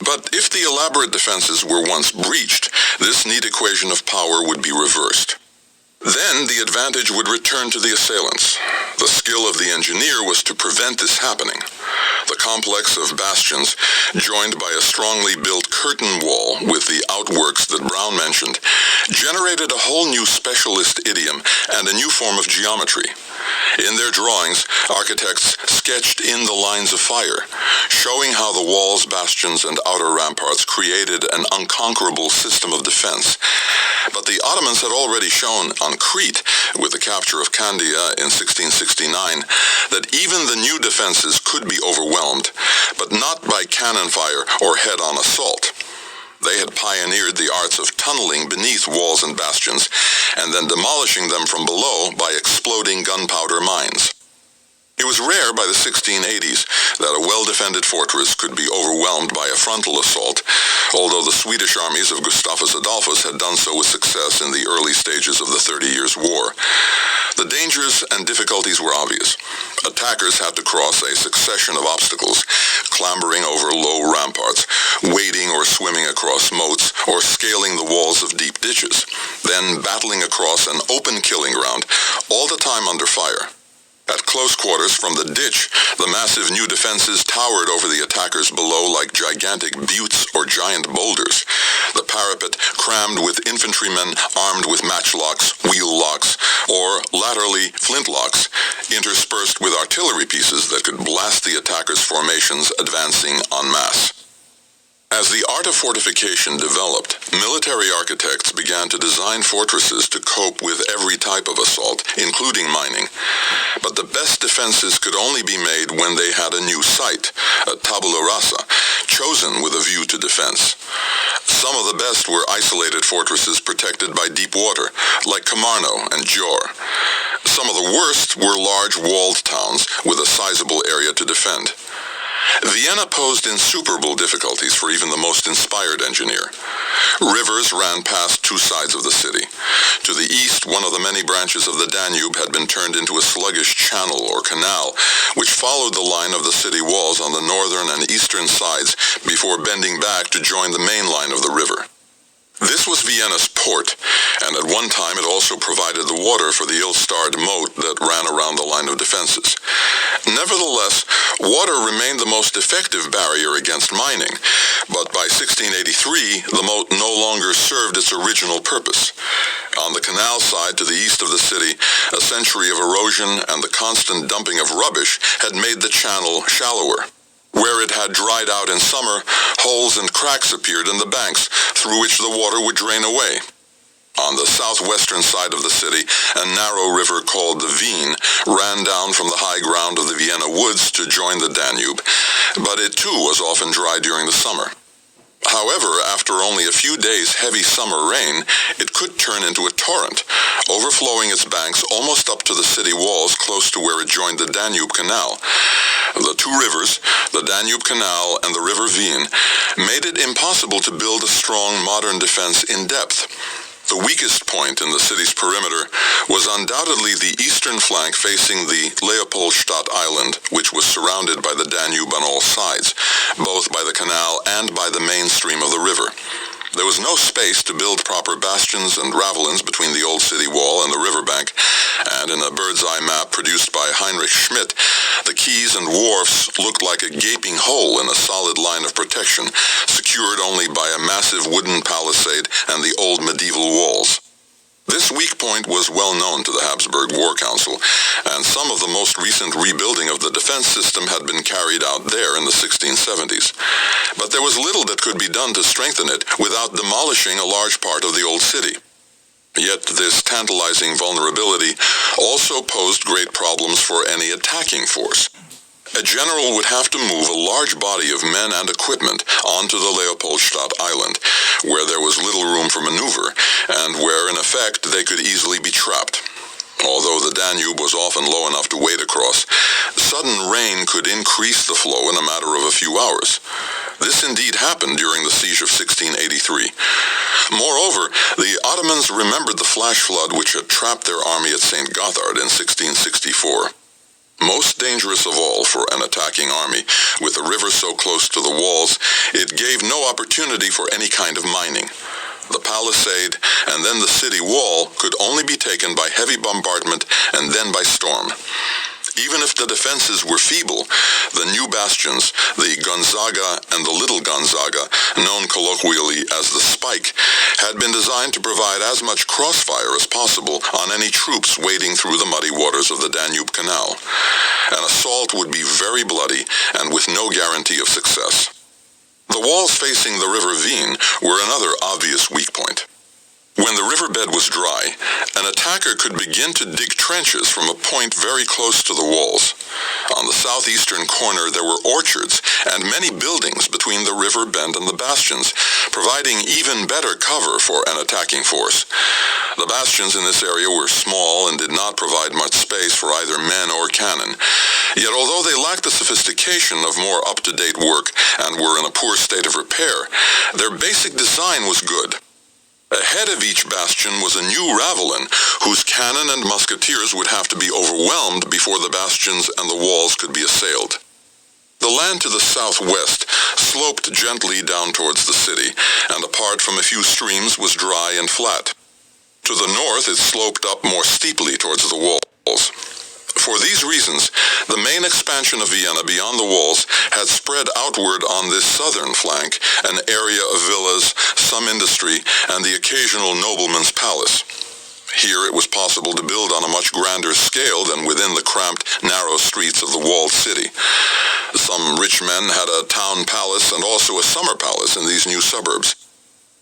But if the elaborate defenses were once breached, this neat equation of power would be reversed. Then the advantage would return to the assailants. The skill of the engineer was to prevent this happening. The complex of bastions, joined by a strongly built curtain wall with the outworks that Brown mentioned, generated a whole new specialist idiom and a new form of geometry. In their drawings, architects sketched in the lines of fire, showing how the walls, bastions, and outer ramparts created an unconquerable system of defense. But the Ottomans had already shown on Crete, with the capture of Candia in 1669, that even the new defenses could be overwhelmed, but not by cannon fire or head-on assault. They had pioneered the arts of tunneling beneath walls and bastions, and then demolishing them from below by exploding gunpowder mines. It was rare by the 1680s that a well-defended fortress could be overwhelmed by a frontal assault, although the Swedish armies of Gustavus Adolphus had done so with success in the early stages of the 30 Years' War. The dangers and difficulties were obvious. Attackers had to cross a succession of obstacles, clambering over low ramparts, wading or swimming across moats, or scaling the walls of deep ditches, then battling across an open killing ground, all the time under fire. At close quarters from the ditch, the massive new defenses towered over the attackers below like gigantic buttes or giant boulders. The parapet crammed with infantrymen armed with matchlocks, wheel locks, or, laterally, flintlocks, interspersed with artillery pieces that could blast the attackers' formations advancing en masse. As the art of fortification developed, military architects began to design fortresses to cope with every type of assault, including mining. But the best defenses could only be made when they had a new site, a tabula rasa, chosen with a view to defense. Some of the best were isolated fortresses protected by deep water, like Kamarno and Gjor. Some of the worst were large walled towns with a sizable area to defend. Vienna posed insuperable difficulties for even the most inspired engineer. Rivers ran past two sides of the city. To the east, one of the many branches of the Danube had been turned into a sluggish channel or canal, which followed the line of the city walls on the northern and eastern sides before bending back to join the main line of the river. This was Vienna's port, and at one time it also provided the water for the ill-starred moat that ran around the line of defenses. Nevertheless, water remained the most effective barrier against mining, but by 1683 the moat no longer served its original purpose. On the canal side to the east of the city, a century of erosion and the constant dumping of rubbish had made the channel shallower. Where it had dried out in summer, holes and cracks appeared in the banks, through which the water would drain away. On the southwestern side of the city, a narrow river called the Vienne ran down from the high ground of the Vienna woods to join the Danube, but it too was often dry during the summer. However, after only a few days' heavy summer rain, it could turn into a torrent, overflowing its banks almost up to the city walls close to where it joined the Danube Canal. The two rivers, the Danube Canal and the River Vienne, made it impossible to build a strong modern defense in depth. The weakest point in the city's perimeter was undoubtedly the eastern flank facing the Leopoldstadt Island, which was surrounded by the Danube on all sides, both by the canal and by the main stream of the river. There was no space to build proper bastions and ravelins between the old city wall and the riverbank, and in a bird's-eye map produced by Heinrich Schmidt, the quays and wharfs looked like a gaping hole in a solid line of protection, secured only by a massive wooden palisade and the old medieval walls. This weak point was well known to the Habsburg War Council, and some of the most recent rebuilding of the defense system had been carried out there in the 1670s. But there was little that could be done to strengthen it without demolishing a large part of the old city. Yet this tantalizing vulnerability also posed great problems for any attacking force. A general would have to move a large body of men and equipment onto the Leopoldstadt Island, where there was little room for maneuver, and where, in effect, they could easily be trapped. Although the Danube was often low enough to wade across, sudden rain could increase the flow in a matter of a few hours. This indeed happened during the siege of 1683. Moreover, the Ottomans remembered the flash flood which had trapped their army at St. Gothard in 1664. Most dangerous of all for an attacking army, with the river so close to the walls, it gave no opportunity for any kind of mining. The palisade and then the city wall could only be taken by heavy bombardment and then by storm. Even if the defenses were feeble, the new bastions, the Gonzaga and the Little Gonzaga, known colloquially as the Spike, had been designed to provide as much crossfire as possible on any troops wading through the muddy waters of the Danube Canal. An assault would be very bloody and with no guarantee of success. The walls facing the river Vien were another obvious weak point. When the riverbed was dry, an attacker could begin to dig trenches from a point very close to the walls. On the southeastern corner there were orchards and many buildings between the river bend and the bastions, providing even better cover for an attacking force. The bastions in this area were small and did not provide much space for either men or cannon. Yet although they lacked the sophistication of more up-to-date work and were in a poor state of repair, their basic design was good. Ahead of each bastion was a new ravelin, whose cannon and musketeers would have to be overwhelmed before the bastions and the walls could be assailed. The land to the southwest sloped gently down towards the city, and apart from a few streams was dry and flat. To the north it sloped up more steeply towards the walls. For these reasons, the main expansion of Vienna beyond the walls had spread outward on this southern flank, an area of villas, some industry, and the occasional nobleman's palace. Here it was possible to build on a much grander scale than within the cramped, narrow streets of the walled city. Some rich men had a town palace and also a summer palace in these new suburbs.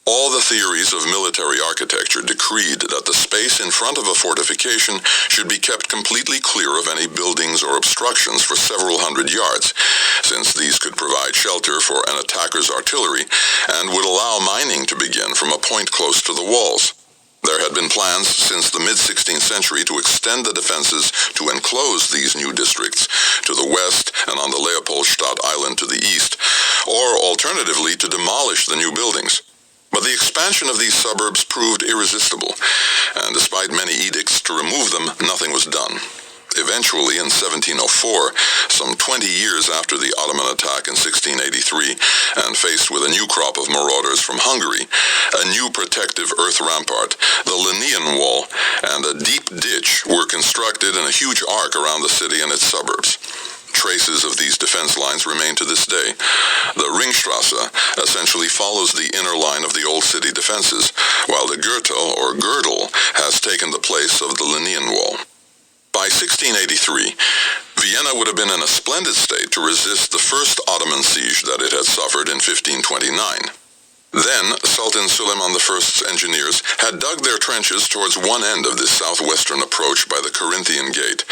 All the theories of military architecture decreed that the space in front of a fortification should be kept completely clear of any buildings or obstructions for several hundred yards, since these could provide shelter for an attacker's artillery and would allow mining to begin from a point close to the walls. There had been plans since the mid-16th century to extend the defenses to enclose these new districts to the west and on the Leopoldstadt Island to the east, or alternatively to demolish the new buildings. But the expansion of these suburbs proved irresistible, and despite many edicts to remove them, nothing was done. Eventually, in 1704, some 20 years after the Ottoman attack in 1683, and faced with a new crop of marauders from Hungary, a new protective earth rampart, the Linnean Wall, and a deep ditch were constructed in a huge arc around the city and its suburbs. Traces of these defense lines remain to this day. The Ringstrasse essentially follows the inner line of the old city defenses, while the Gürtel or girdle has taken the place of the Linnean Wall. By 1683, Vienna would have been in a splendid state to resist the first Ottoman siege that it had suffered in 1529. Then, Sultan Suleiman I's engineers had dug their trenches towards one end of this southwestern approach by the Corinthian Gate.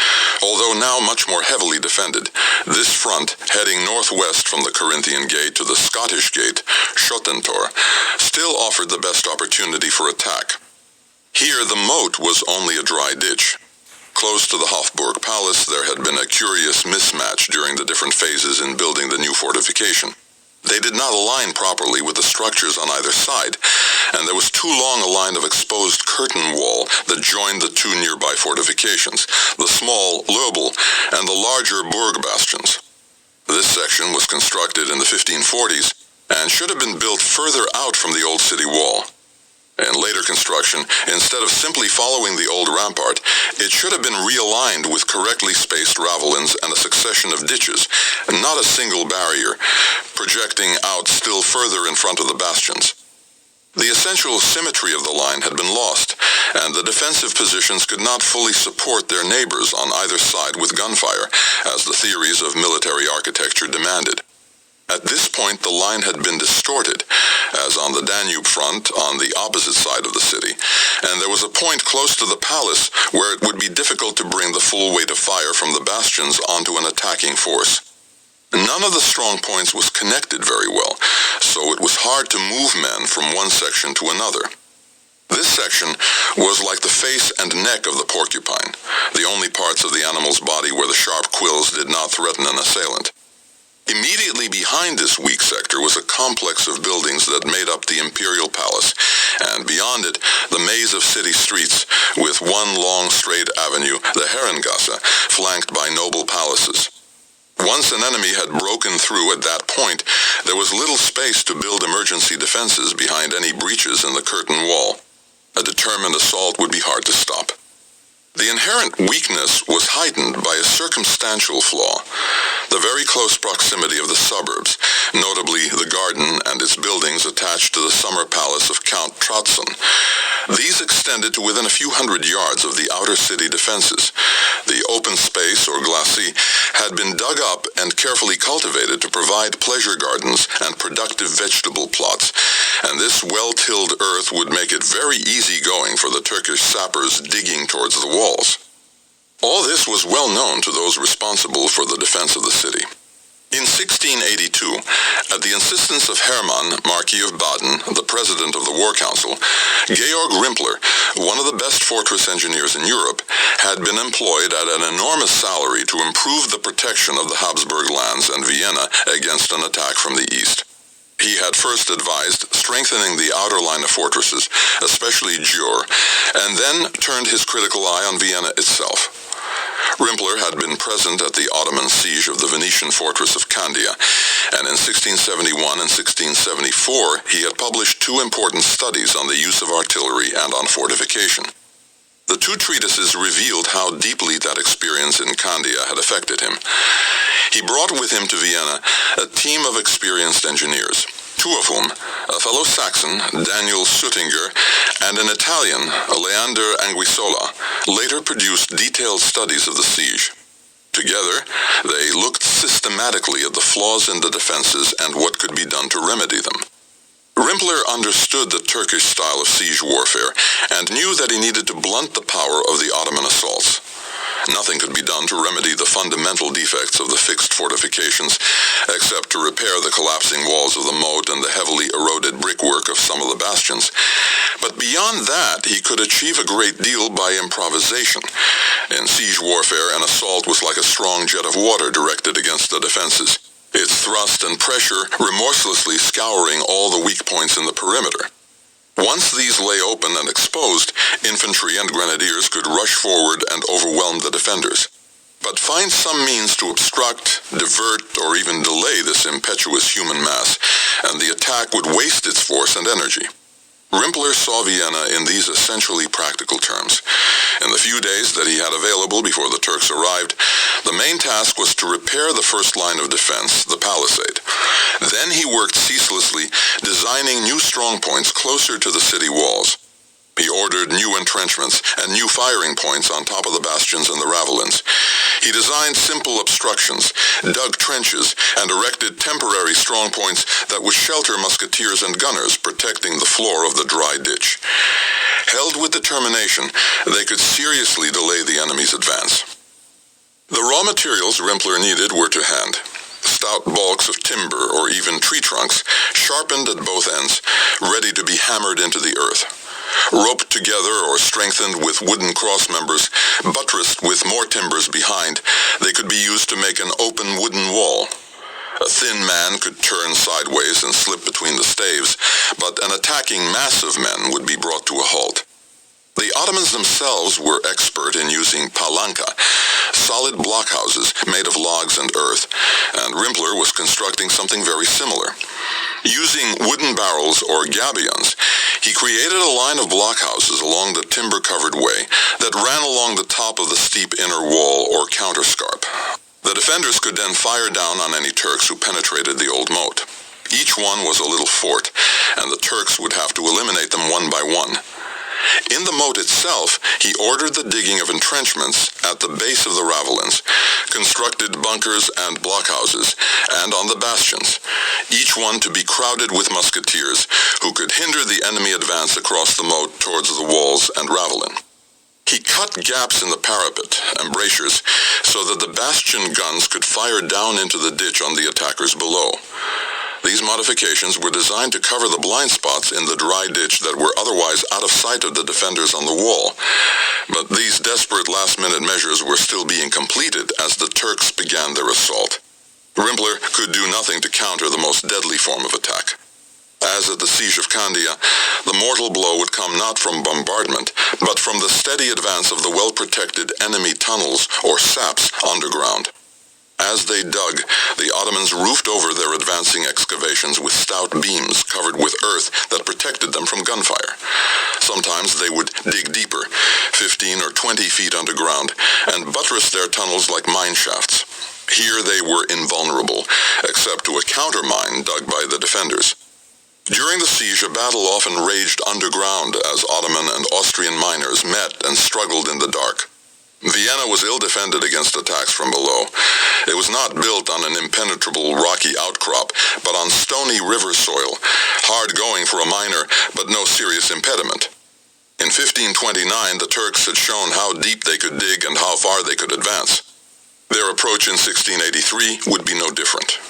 Although now much more heavily defended, this front, heading northwest from the Corinthian Gate to the Scottish Gate, Schottentor, still offered the best opportunity for attack. Here the moat was only a dry ditch. Close to the Hofburg Palace, there had been a curious mismatch during the different phases in building the new fortification. They did not align properly with the structures on either side, and there was too long a line of exposed curtain wall that joined the two nearby fortifications, the small Löbel and the larger Burg bastions. This section was constructed in the 1540s and should have been built further out from the old city wall. In later construction, instead of simply following the old rampart, it should have been realigned with correctly spaced ravelins and a succession of ditches, and not a single barrier, projecting out still further in front of the bastions. The essential symmetry of the line had been lost, and the defensive positions could not fully support their neighbors on either side with gunfire, as the theories of military architecture demanded. At this point, the line had been distorted, as on the Danube front on the opposite side of the city, and there was a point close to the palace where it would be difficult to bring the full weight of fire from the bastions onto an attacking force. None of the strong points was connected very well, so it was hard to move men from one section to another. This section was like the face and neck of the porcupine, the only parts of the animal's body where the sharp quills did not threaten an assailant. Immediately behind this weak sector was a complex of buildings that made up the Imperial Palace, and beyond it, the maze of city streets, with one long straight avenue, the Herrengasse, flanked by noble palaces. Once an enemy had broken through at that point, there was little space to build emergency defenses behind any breaches in the curtain wall. A determined assault would be hard to stop. The inherent weakness was heightened by a circumstantial flaw: the very close proximity of the suburbs, notably the garden and its buildings attached to the summer palace of Count Trautson. These extended to within a few hundred yards of the outer city defenses. The open space, or glacis, had been dug up and carefully cultivated to provide pleasure gardens and productive vegetable plots, and this well-tilled earth would make it very easy going for the Turkish sappers digging towards the walls. All this was well known to those responsible for the defense of the city. In 1682, at the insistence of Hermann, Marquis of Baden, the president of the War Council, Georg Rimpler, one of the best fortress engineers in Europe, had been employed at an enormous salary to improve the protection of the Habsburg lands and Vienna against an attack from the east. He had first advised strengthening the outer line of fortresses, especially Győr, and then turned his critical eye on Vienna itself. Rimpler had been present at the Ottoman siege of the Venetian fortress of Candia, and in 1671 and 1674 he had published two important studies on the use of artillery and on fortification. The two treatises revealed how deeply that experience in Candia had affected him. He brought with him to Vienna a team of experienced engineers, two of whom, a fellow Saxon, Daniel Suttinger, and an Italian, Leander Anguissola, later produced detailed studies of the siege. Together, they looked systematically at the flaws in the defenses and what could be done to remedy them. Rimpler understood the Turkish style of siege warfare and knew that he needed to blunt the power of the Ottoman assaults. Nothing could be done to remedy the fundamental defects of the fixed fortifications, except to repair the collapsing walls of the moat and the heavily eroded brickwork of some of the bastions. But beyond that, he could achieve a great deal by improvisation. In siege warfare, an assault was like a strong jet of water directed against the defenses, its thrust and pressure remorselessly scouring all the weak points in the perimeter. Once these lay open and exposed, infantry and grenadiers could rush forward and overwhelm the defenders. But find some means to obstruct, divert, or even delay this impetuous human mass, and the attack would waste its force and energy. Rimpler saw Vienna in these essentially practical terms. In the few days that he had available before the Turks arrived, the main task was to repair the first line of defense, the palisade. Then he worked ceaselessly, designing new strong points closer to the city walls. He ordered new entrenchments and new firing points on top of the bastions and the ravelins. He designed simple obstructions, dug trenches, and erected temporary strong points that would shelter musketeers and gunners, protecting the floor of the dry ditch. Held with determination, they could seriously delay the enemy's advance. The raw materials Rimpler needed were to hand. Stout balks of timber or even tree trunks, sharpened at both ends, ready to be hammered into the earth. Roped together or strengthened with wooden cross members, buttressed with more timbers behind, they could be used to make an open wooden wall. A thin man could turn sideways and slip between the staves, but an attacking mass of men would be brought to a halt. The Ottomans themselves were expert in using palanka, solid blockhouses made of logs and earth, and Rimpler was constructing something very similar. Using wooden barrels or gabions, he created a line of blockhouses along the timber-covered way that ran along the top of the steep inner wall or counterscarp. The defenders could then fire down on any Turks who penetrated the old moat. Each one was a little fort, and the Turks would have to eliminate them one by one. In the moat itself, he ordered the digging of entrenchments at the base of the ravelins, constructed bunkers and blockhouses, and on the bastions, each one to be crowded with musketeers who could hinder the enemy advance across the moat towards the walls and ravelin. He cut gaps in the parapet, embrasures, so that the bastion guns could fire down into the ditch on the attackers below. These modifications were designed to cover the blind spots in the dry ditch that were otherwise out of sight of the defenders on the wall. But these desperate last-minute measures were still being completed as the Turks began their assault. Rimpler could do nothing to counter the most deadly form of attack. As at the siege of Candia, the mortal blow would come not from bombardment, but from the steady advance of the well-protected enemy tunnels or saps underground. As they dug, the Ottomans roofed over their advancing excavations with stout beams covered with earth that protected them from gunfire. Sometimes they would dig deeper, 15 or 20 feet underground, and buttress their tunnels like mine shafts. Here they were invulnerable, except to a countermine dug by the defenders. During the siege, a battle often raged underground as Ottoman and Austrian miners met and struggled in the dark. Vienna was ill-defended against attacks from below. It was not built on an impenetrable rocky outcrop, but on stony river soil, hard going for a miner, but no serious impediment. In 1529, the Turks had shown how deep they could dig and how far they could advance. Their approach in 1683 would be no different.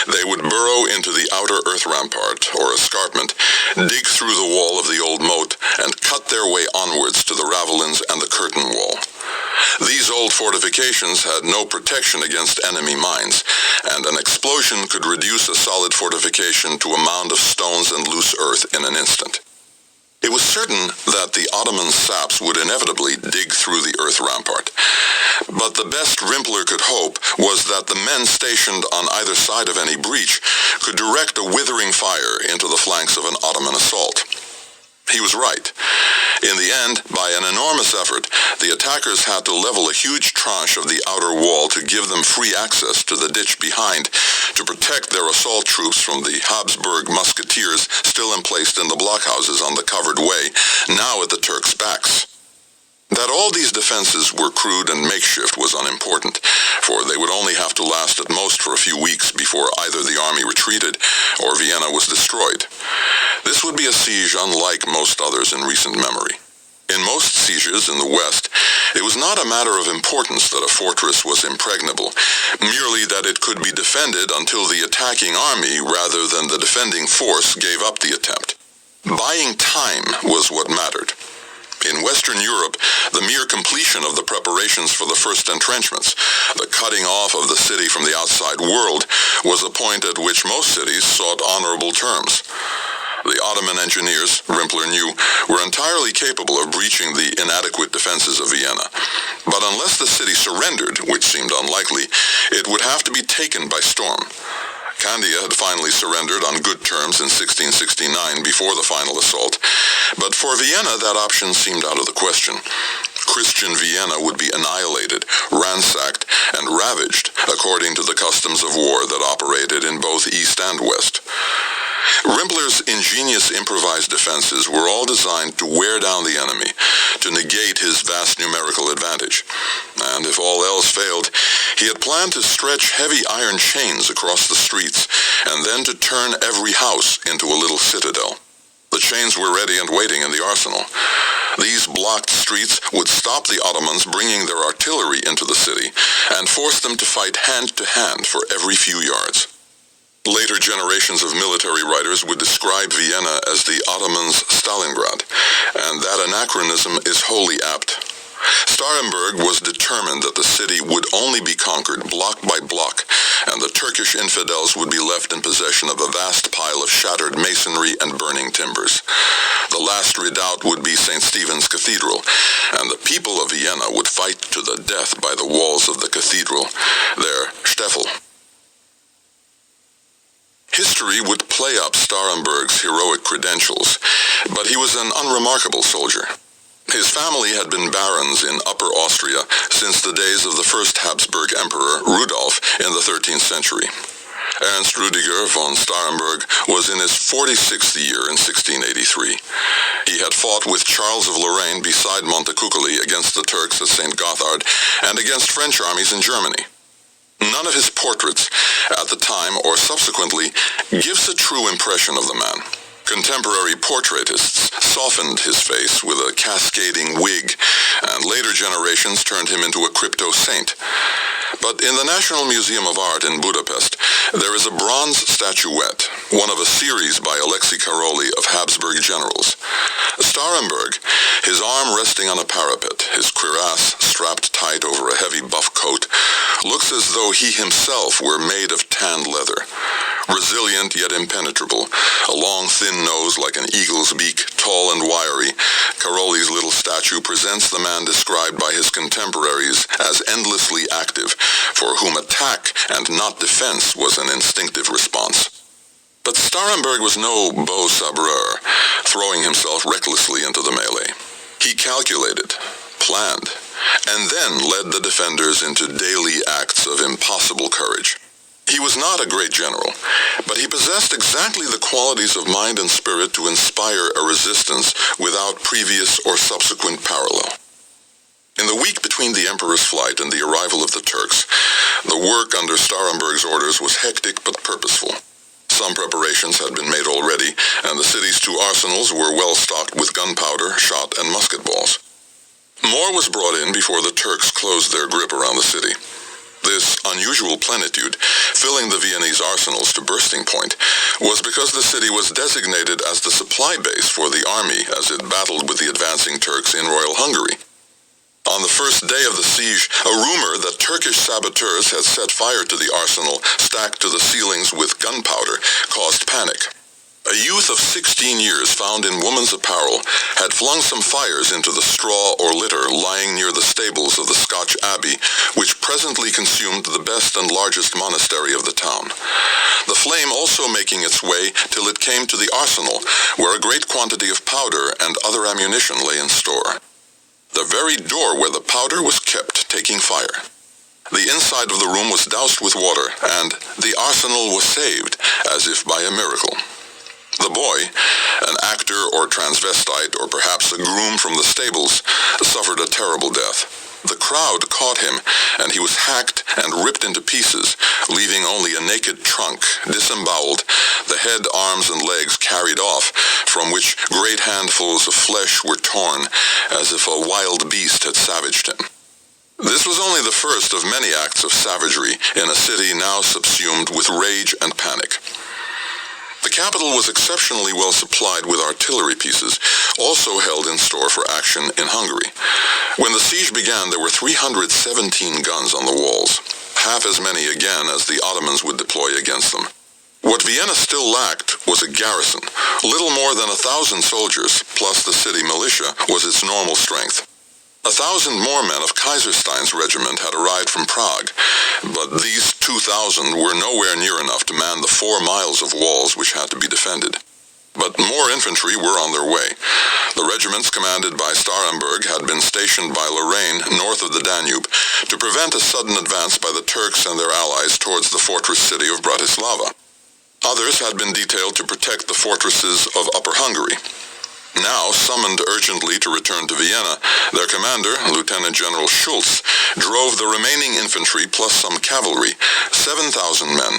They would burrow into the outer earth rampart, or escarpment, dig through the wall of the old moat, and cut their way onwards to the ravelins and the curtain wall. These old fortifications had no protection against enemy mines, and an explosion could reduce a solid fortification to a mound of stones and loose earth in an instant. It was certain that the Ottoman saps would inevitably dig through the earth rampart, but the best Rimpler could hope was that the men stationed on either side of any breach could direct a withering fire into the flanks of an Ottoman assault. He was right. In the end, by an enormous effort, the attackers had to level a huge tranche of the outer wall to give them free access to the ditch behind, to protect their assault troops from the Habsburg musketeers still emplaced in the blockhouses on the covered way, now at the Turks' backs. That all these defenses were crude and makeshift was unimportant, for they would only have to last at most for a few weeks before either the army retreated or Vienna was destroyed. This would be a siege unlike most others in recent memory. In most sieges in the West, it was not a matter of importance that a fortress was impregnable, merely that it could be defended until the attacking army rather than the defending force gave up the attempt. Buying time was what mattered. In Western Europe, the mere completion of the preparations for the first entrenchments, the cutting off of the city from the outside world, was a point at which most cities sought honorable terms. The Ottoman engineers, Rimpler knew, were entirely capable of breaching the inadequate defenses of Vienna. But unless the city surrendered, which seemed unlikely, it would have to be taken by storm. Candia had finally surrendered on good terms in 1669 before the final assault, but for Vienna that option seemed out of the question. Christian Vienna would be annihilated, ransacked, and ravaged according to the customs of war that operated in both East and West. Rimpler's ingenious improvised defenses were all designed to wear down the enemy, to negate his vast numerical advantage. And if all else failed, he had planned to stretch heavy iron chains across the streets, and then to turn every house into a little citadel. The chains were ready and waiting in the arsenal. These blocked streets would stop the Ottomans bringing their artillery into the city, and force them to fight hand to hand for every few yards. Later generations of military writers would describe Vienna as the Ottomans' Stalingrad, and that anachronism is wholly apt. Starhemberg was determined that the city would only be conquered block by block, and the Turkish infidels would be left in possession of a vast pile of shattered masonry and burning timbers. The last redoubt would be St. Stephen's Cathedral, and the people of Vienna would fight to the death by the walls of the cathedral, their Steffel. History would play up Starhemberg's heroic credentials, but he was an unremarkable soldier. His family had been barons in Upper Austria since the days of the first Habsburg Emperor, Rudolf, in the 13th century. Ernst Rüdiger von Starhemberg was in his 46th year in 1683. He had fought with Charles of Lorraine beside Montecuccoli against the Turks at St. Gothard and against French armies in Germany. None of his portraits, at the time or subsequently, gives a true impression of the man. Contemporary portraitists softened his face with a cascading wig, and later generations turned him into a crypto-saint. But in the National Museum of Art in Budapest, there is a bronze statuette, one of a series by Alexei Karoli of Habsburg generals. Starhemberg, his arm resting on a parapet, his cuirass strapped tight over a heavy buff coat, looks as though he himself were made of tanned leather. Resilient yet impenetrable, a long thin nose like an eagle's beak, tall and wiry, Caroli's little statue presents the man described by his contemporaries as endlessly active, for whom attack and not defense was an instinctive response. But Starhemberg was no beau sabreur, throwing himself recklessly into the melee. He calculated, planned, and then led the defenders into daily acts of impossible courage. He was not a great general, but he possessed exactly the qualities of mind and spirit to inspire a resistance without previous or subsequent parallel. In the week between the Emperor's flight and the arrival of the Turks, the work under Starhemberg's orders was hectic but purposeful. Some preparations had been made already, and the city's two arsenals were well stocked with gunpowder, shot, and musket balls. More was brought in before the Turks closed their grip around the city. This unusual plenitude, filling the Viennese arsenals to bursting point, was because the city was designated as the supply base for the army as it battled with the advancing Turks in Royal Hungary. On the first day of the siege, a rumor that Turkish saboteurs had set fire to the arsenal stacked to the ceilings with gunpowder caused panic. A youth of 16 years found in woman's apparel had flung some fires into the straw or litter lying near the stables of the Scotch Abbey, which presently consumed the best and largest monastery of the town. The flame also making its way till it came to the arsenal, where a great quantity of powder and other ammunition lay in store. The very door where the powder was kept taking fire. The inside of the room was doused with water, and the arsenal was saved, as if by a miracle. The boy, an actor or transvestite or perhaps a groom from the stables, suffered a terrible death. The crowd caught him, and he was hacked and ripped into pieces, leaving only a naked trunk, disemboweled, the head, arms, and legs carried off, from which great handfuls of flesh were torn, as if a wild beast had savaged him. This was only the first of many acts of savagery in a city now subsumed with rage and panic. The capital was exceptionally well supplied with artillery pieces, also held in store for action in Hungary. When the siege began, there were 317 guns on the walls, half as many again as the Ottomans would deploy against them. What Vienna still lacked was a garrison. Little more than 1,000 soldiers, plus the city militia, was its normal strength. 1,000 more men of Kaiserstein's regiment had arrived from Prague, but these 2,000 were nowhere near enough to man the 4 miles of walls which had to be defended. But more infantry were on their way. The regiments commanded by Starhemberg had been stationed by Lorraine north of the Danube to prevent a sudden advance by the Turks and their allies towards the fortress city of Bratislava. Others had been detailed to protect the fortresses of Upper Hungary. Now, summoned urgently to return to Vienna, their commander, Lieutenant General Schulz, drove the remaining infantry plus some cavalry, 7,000 men,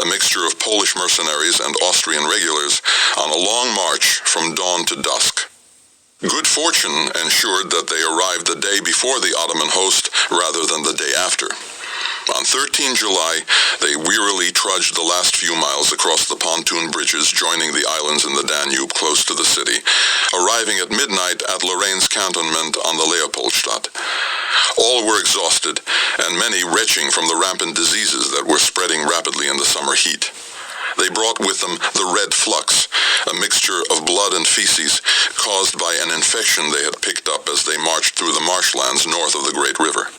a mixture of Polish mercenaries and Austrian regulars, on a long march from dawn to dusk. Good fortune ensured that they arrived the day before the Ottoman host rather than the day after. On 13 July, they wearily trudged the last few miles across the pontoon bridges joining the islands in the Danube close to the city, arriving at midnight at Lorraine's cantonment on the Leopoldstadt. All were exhausted, and many retching from the rampant diseases that were spreading rapidly in the summer heat. They brought with them the red flux, a mixture of blood and feces caused by an infection they had picked up as they marched through the marshlands north of the Great River.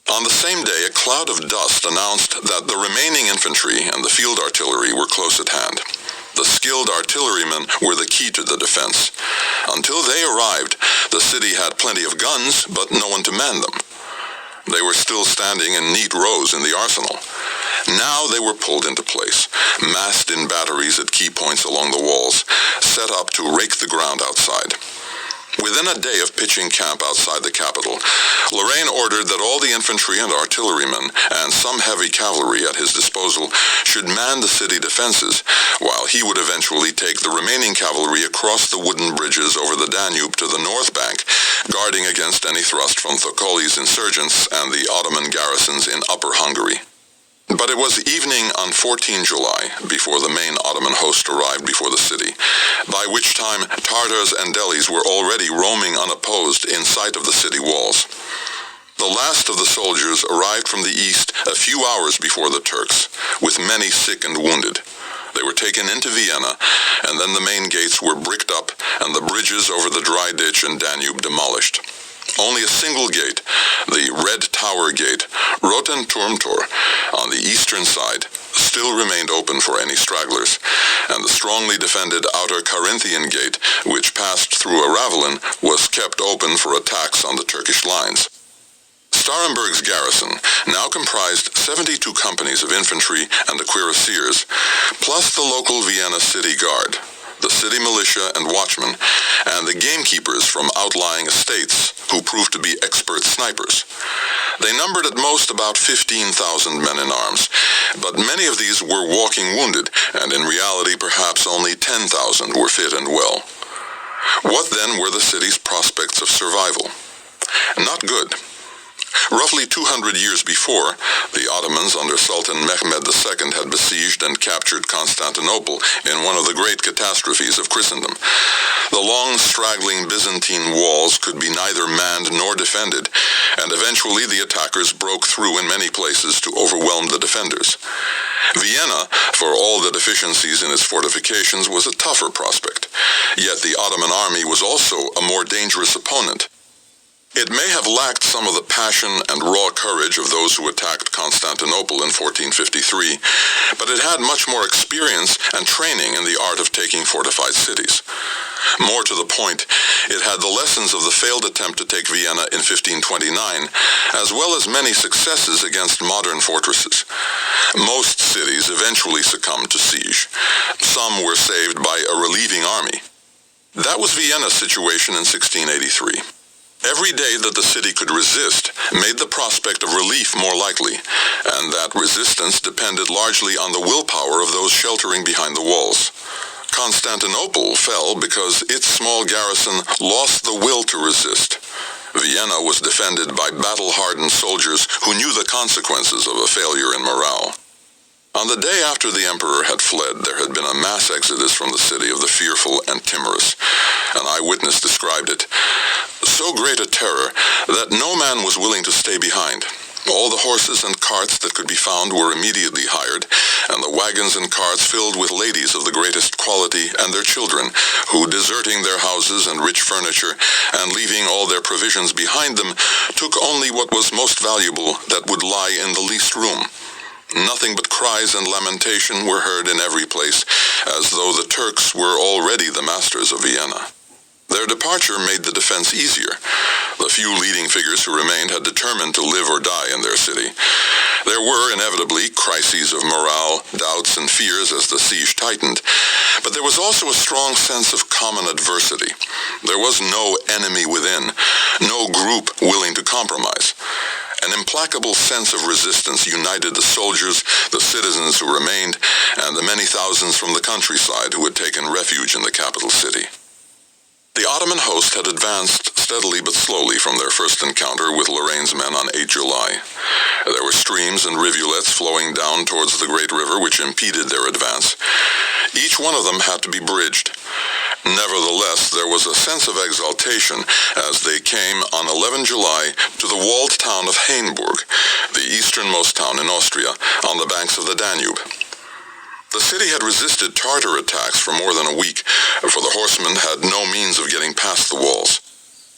On the same day, a cloud of dust announced that the remaining infantry and the field artillery were close at hand. The skilled artillerymen were the key to the defense. Until they arrived, the city had plenty of guns, but no one to man them. They were still standing in neat rows in the arsenal. Now they were pulled into place, massed in batteries at key points along the walls, set up to rake the ground outside. Within a day of pitching camp outside the capital, Lorraine ordered that all the infantry and artillerymen and some heavy cavalry at his disposal should man the city defenses, while he would eventually take the remaining cavalry across the wooden bridges over the Danube to the north bank, guarding against any thrust from Thokoli's insurgents and the Ottoman garrisons in Upper Hungary. But it was evening on 14 July before the main Ottoman host arrived before the city, by which time Tartars and Delis were already roaming unopposed in sight of the city walls. The last of the soldiers arrived from the east a few hours before the Turks, with many sick and wounded. They were taken into Vienna, and then the main gates were bricked up and the bridges over the Dry Ditch and Danube demolished. Only a single gate, the Red Tower Gate, Rotenturmtor, on the eastern side, still remained open for any stragglers, and the strongly defended outer Carinthian Gate, which passed through a ravelin, was kept open for attacks on the Turkish lines. Starhemberg's garrison now comprised 72 companies of infantry and the cuirassiers, plus the local Vienna city guard, the city militia and watchmen, and the gamekeepers from outlying estates who proved to be expert snipers. They numbered at most about 15,000 men in arms, but many of these were walking wounded, and in reality perhaps only 10,000 were fit and well. What then were the city's prospects of survival? Not good. Roughly 200 years before, the Ottomans under Sultan Mehmed II had besieged and captured Constantinople in one of the great catastrophes of Christendom. The long, straggling Byzantine walls could be neither manned nor defended, and eventually the attackers broke through in many places to overwhelm the defenders. Vienna, for all the deficiencies in its fortifications, was a tougher prospect, yet the Ottoman army was also a more dangerous opponent. It may have lacked some of the passion and raw courage of those who attacked Constantinople in 1453, but it had much more experience and training in the art of taking fortified cities. More to the point, it had the lessons of the failed attempt to take Vienna in 1529, as well as many successes against modern fortresses. Most cities eventually succumbed to siege. Some were saved by a relieving army. That was Vienna's situation in 1683. Every day that the city could resist made the prospect of relief more likely, and that resistance depended largely on the willpower of those sheltering behind the walls. Constantinople fell because its small garrison lost the will to resist. Vienna was defended by battle-hardened soldiers who knew the consequences of a failure in morale. On the day after the emperor had fled, there had been a mass exodus from the city of the fearful and timorous. An eyewitness described it. So great a terror that no man was willing to stay behind. All the horses and carts that could be found were immediately hired, and the wagons and carts filled with ladies of the greatest quality and their children, who, deserting their houses and rich furniture, and leaving all their provisions behind them, took only what was most valuable that would lie in the least room. Nothing but cries and lamentation were heard in every place, as though the Turks were already the masters of Vienna. Their departure made the defense easier. The few leading figures who remained had determined to live or die in their city. There were inevitably crises of morale, doubts, and fears as the siege tightened, but there was also a strong sense of common adversity. There was no enemy within, no group willing to compromise. An implacable sense of resistance united the soldiers, the citizens who remained, and the many thousands from the countryside who had taken refuge in the capital city. The Ottoman host had advanced steadily but slowly from their first encounter with Lorraine's men on 8 July. There were streams and rivulets flowing down towards the great river which impeded their advance. Each one of them had to be bridged. Nevertheless, there was a sense of exultation as they came on 11 July to the walled town of Hainburg, the easternmost town in Austria, on the banks of the Danube. The city had resisted Tartar attacks for more than a week, for the horsemen had no means of getting past the walls.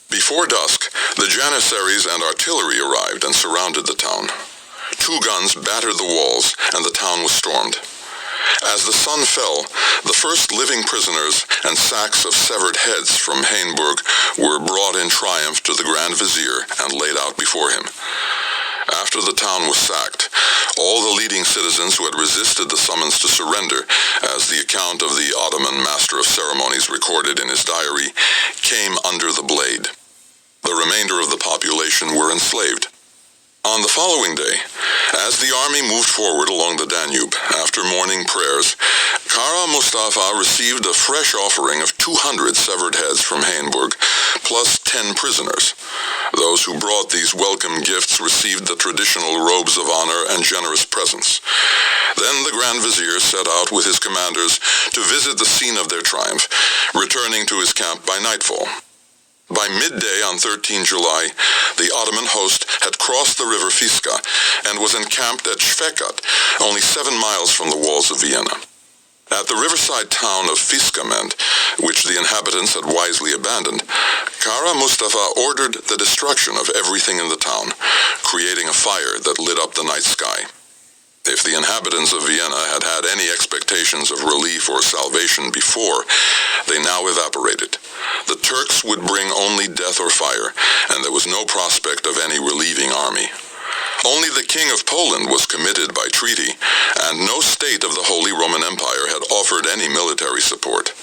Before dusk, the janissaries and artillery arrived and surrounded the town. 2 guns battered the walls, and the town was stormed. As the sun fell, the first living prisoners and sacks of severed heads from Hainburg were brought in triumph to the Grand Vizier and laid out before him. After the town was sacked, all the leading citizens who had resisted the summons to surrender, as the account of the Ottoman master of ceremonies recorded in his diary, came under the blade. The remainder of the population were enslaved. On the following day, as the army moved forward along the Danube, after morning prayers, Kara Mustafa received a fresh offering of 200 severed heads from Hainburg, plus 10 prisoners. Those who brought these welcome gifts received the traditional robes of honor and generous presents. Then the Grand Vizier set out with his commanders to visit the scene of their triumph, returning to his camp by nightfall. By midday on 13 July, the Ottoman host had crossed the river Fiska and was encamped at Švekat, only 7 miles from the walls of Vienna. At the riverside town of Fiskament, which the inhabitants had wisely abandoned, Kara Mustafa ordered the destruction of everything in the town, creating a fire that lit up the night sky. If the inhabitants of Vienna had had any expectations of relief or salvation before, they now evaporated. The Turks would bring only death or fire, and there was no prospect of any relieving army. Only the King of Poland was committed by treaty, and no state of the Holy Roman Empire had offered any military support.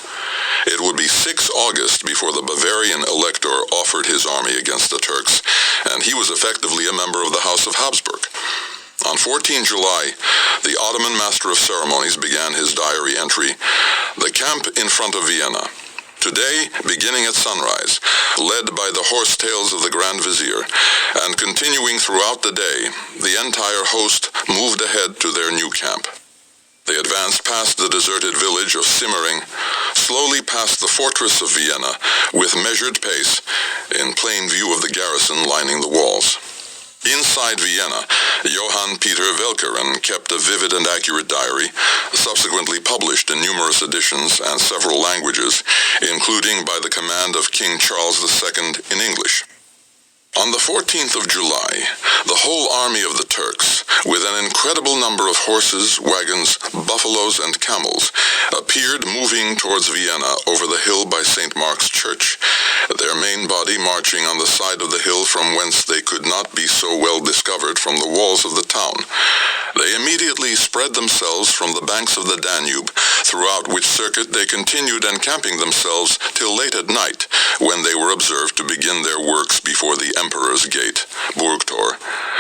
It would be 6 August before the Bavarian elector offered his army against the Turks, and he was effectively a member of the House of Habsburg. On 14 July, the Ottoman Master of Ceremonies began his diary entry, "The camp in front of Vienna. Today, beginning at sunrise, led by the horsetails of the Grand Vizier, and continuing throughout the day, the entire host moved ahead to their new camp. They advanced past the deserted village of Simmering, slowly past the fortress of Vienna, with measured pace, in plain view of the garrison lining the walls." Inside Vienna, Johann Peter Welkeren kept a vivid and accurate diary, subsequently published in numerous editions and several languages, including by the command of King Charles II in English. On the 14th of July, the whole army of the Turks, with an incredible number of horses, wagons, buffaloes, and camels, appeared moving towards Vienna over the hill by St. Mark's Church, their main body marching on the side of the hill from whence they could not be so well discovered from the walls of the town. They immediately spread themselves from the banks of the Danube, throughout which circuit they continued encamping themselves till late at night, when they were observed to begin their works before the Emperor's Gate, Burgtor,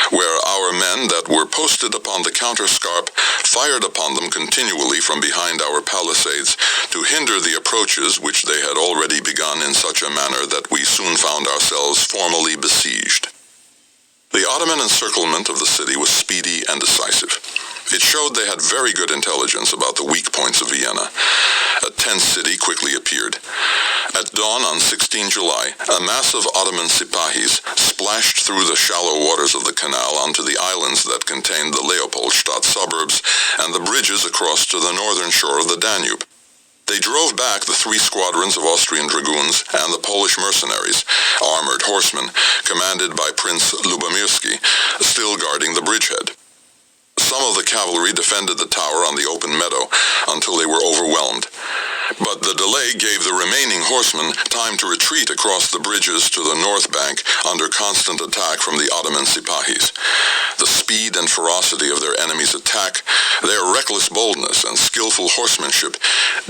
where our men that were posted upon the counterscarp fired upon them continually from behind our palisades to hinder the approaches which they had already begun in such a manner that we soon found ourselves formally besieged. The Ottoman encirclement of the city was speedy and decisive. It showed they had very good intelligence about the weak points of Vienna. A tense city quickly appeared. At dawn on 16 July, a mass of Ottoman Sipahis splashed through the shallow waters of the canal onto the islands that contained the Leopoldstadt suburbs and the bridges across to the northern shore of the Danube. They drove back the 3 squadrons of Austrian dragoons and the Polish mercenaries, armored horsemen, commanded by Prince Lubomirski, still guarding the bridgehead. Some of the cavalry defended the tower on the open meadow until they were overwhelmed. But the delay gave the remaining horsemen time to retreat across the bridges to the north bank under constant attack from the Ottoman Sipahis. The speed and ferocity of their enemy's attack, their reckless boldness and skillful horsemanship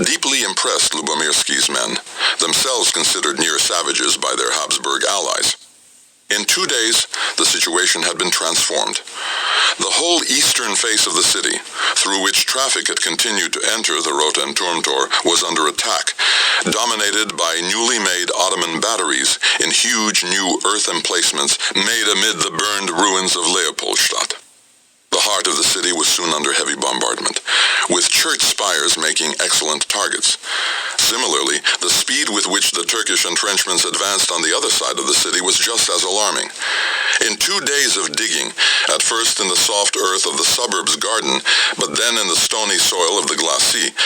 deeply impressed Lubomirski's men, themselves considered near savages by their Habsburg allies. In 2 days, the situation had been transformed. The whole eastern face of the city, through which traffic had continued to enter the Rota and Turmtor, was under attack, dominated by newly made Ottoman batteries in huge new earth emplacements made amid the burned ruins of Leopoldstadt. The heart of the city was soon under heavy bombardment, with church spires making excellent targets. Similarly, the speed with which the Turkish entrenchments advanced on the other side of the city was just as alarming. In 2 days of digging, at first in the soft earth of the suburbs garden, but then in the stony soil of the glacis,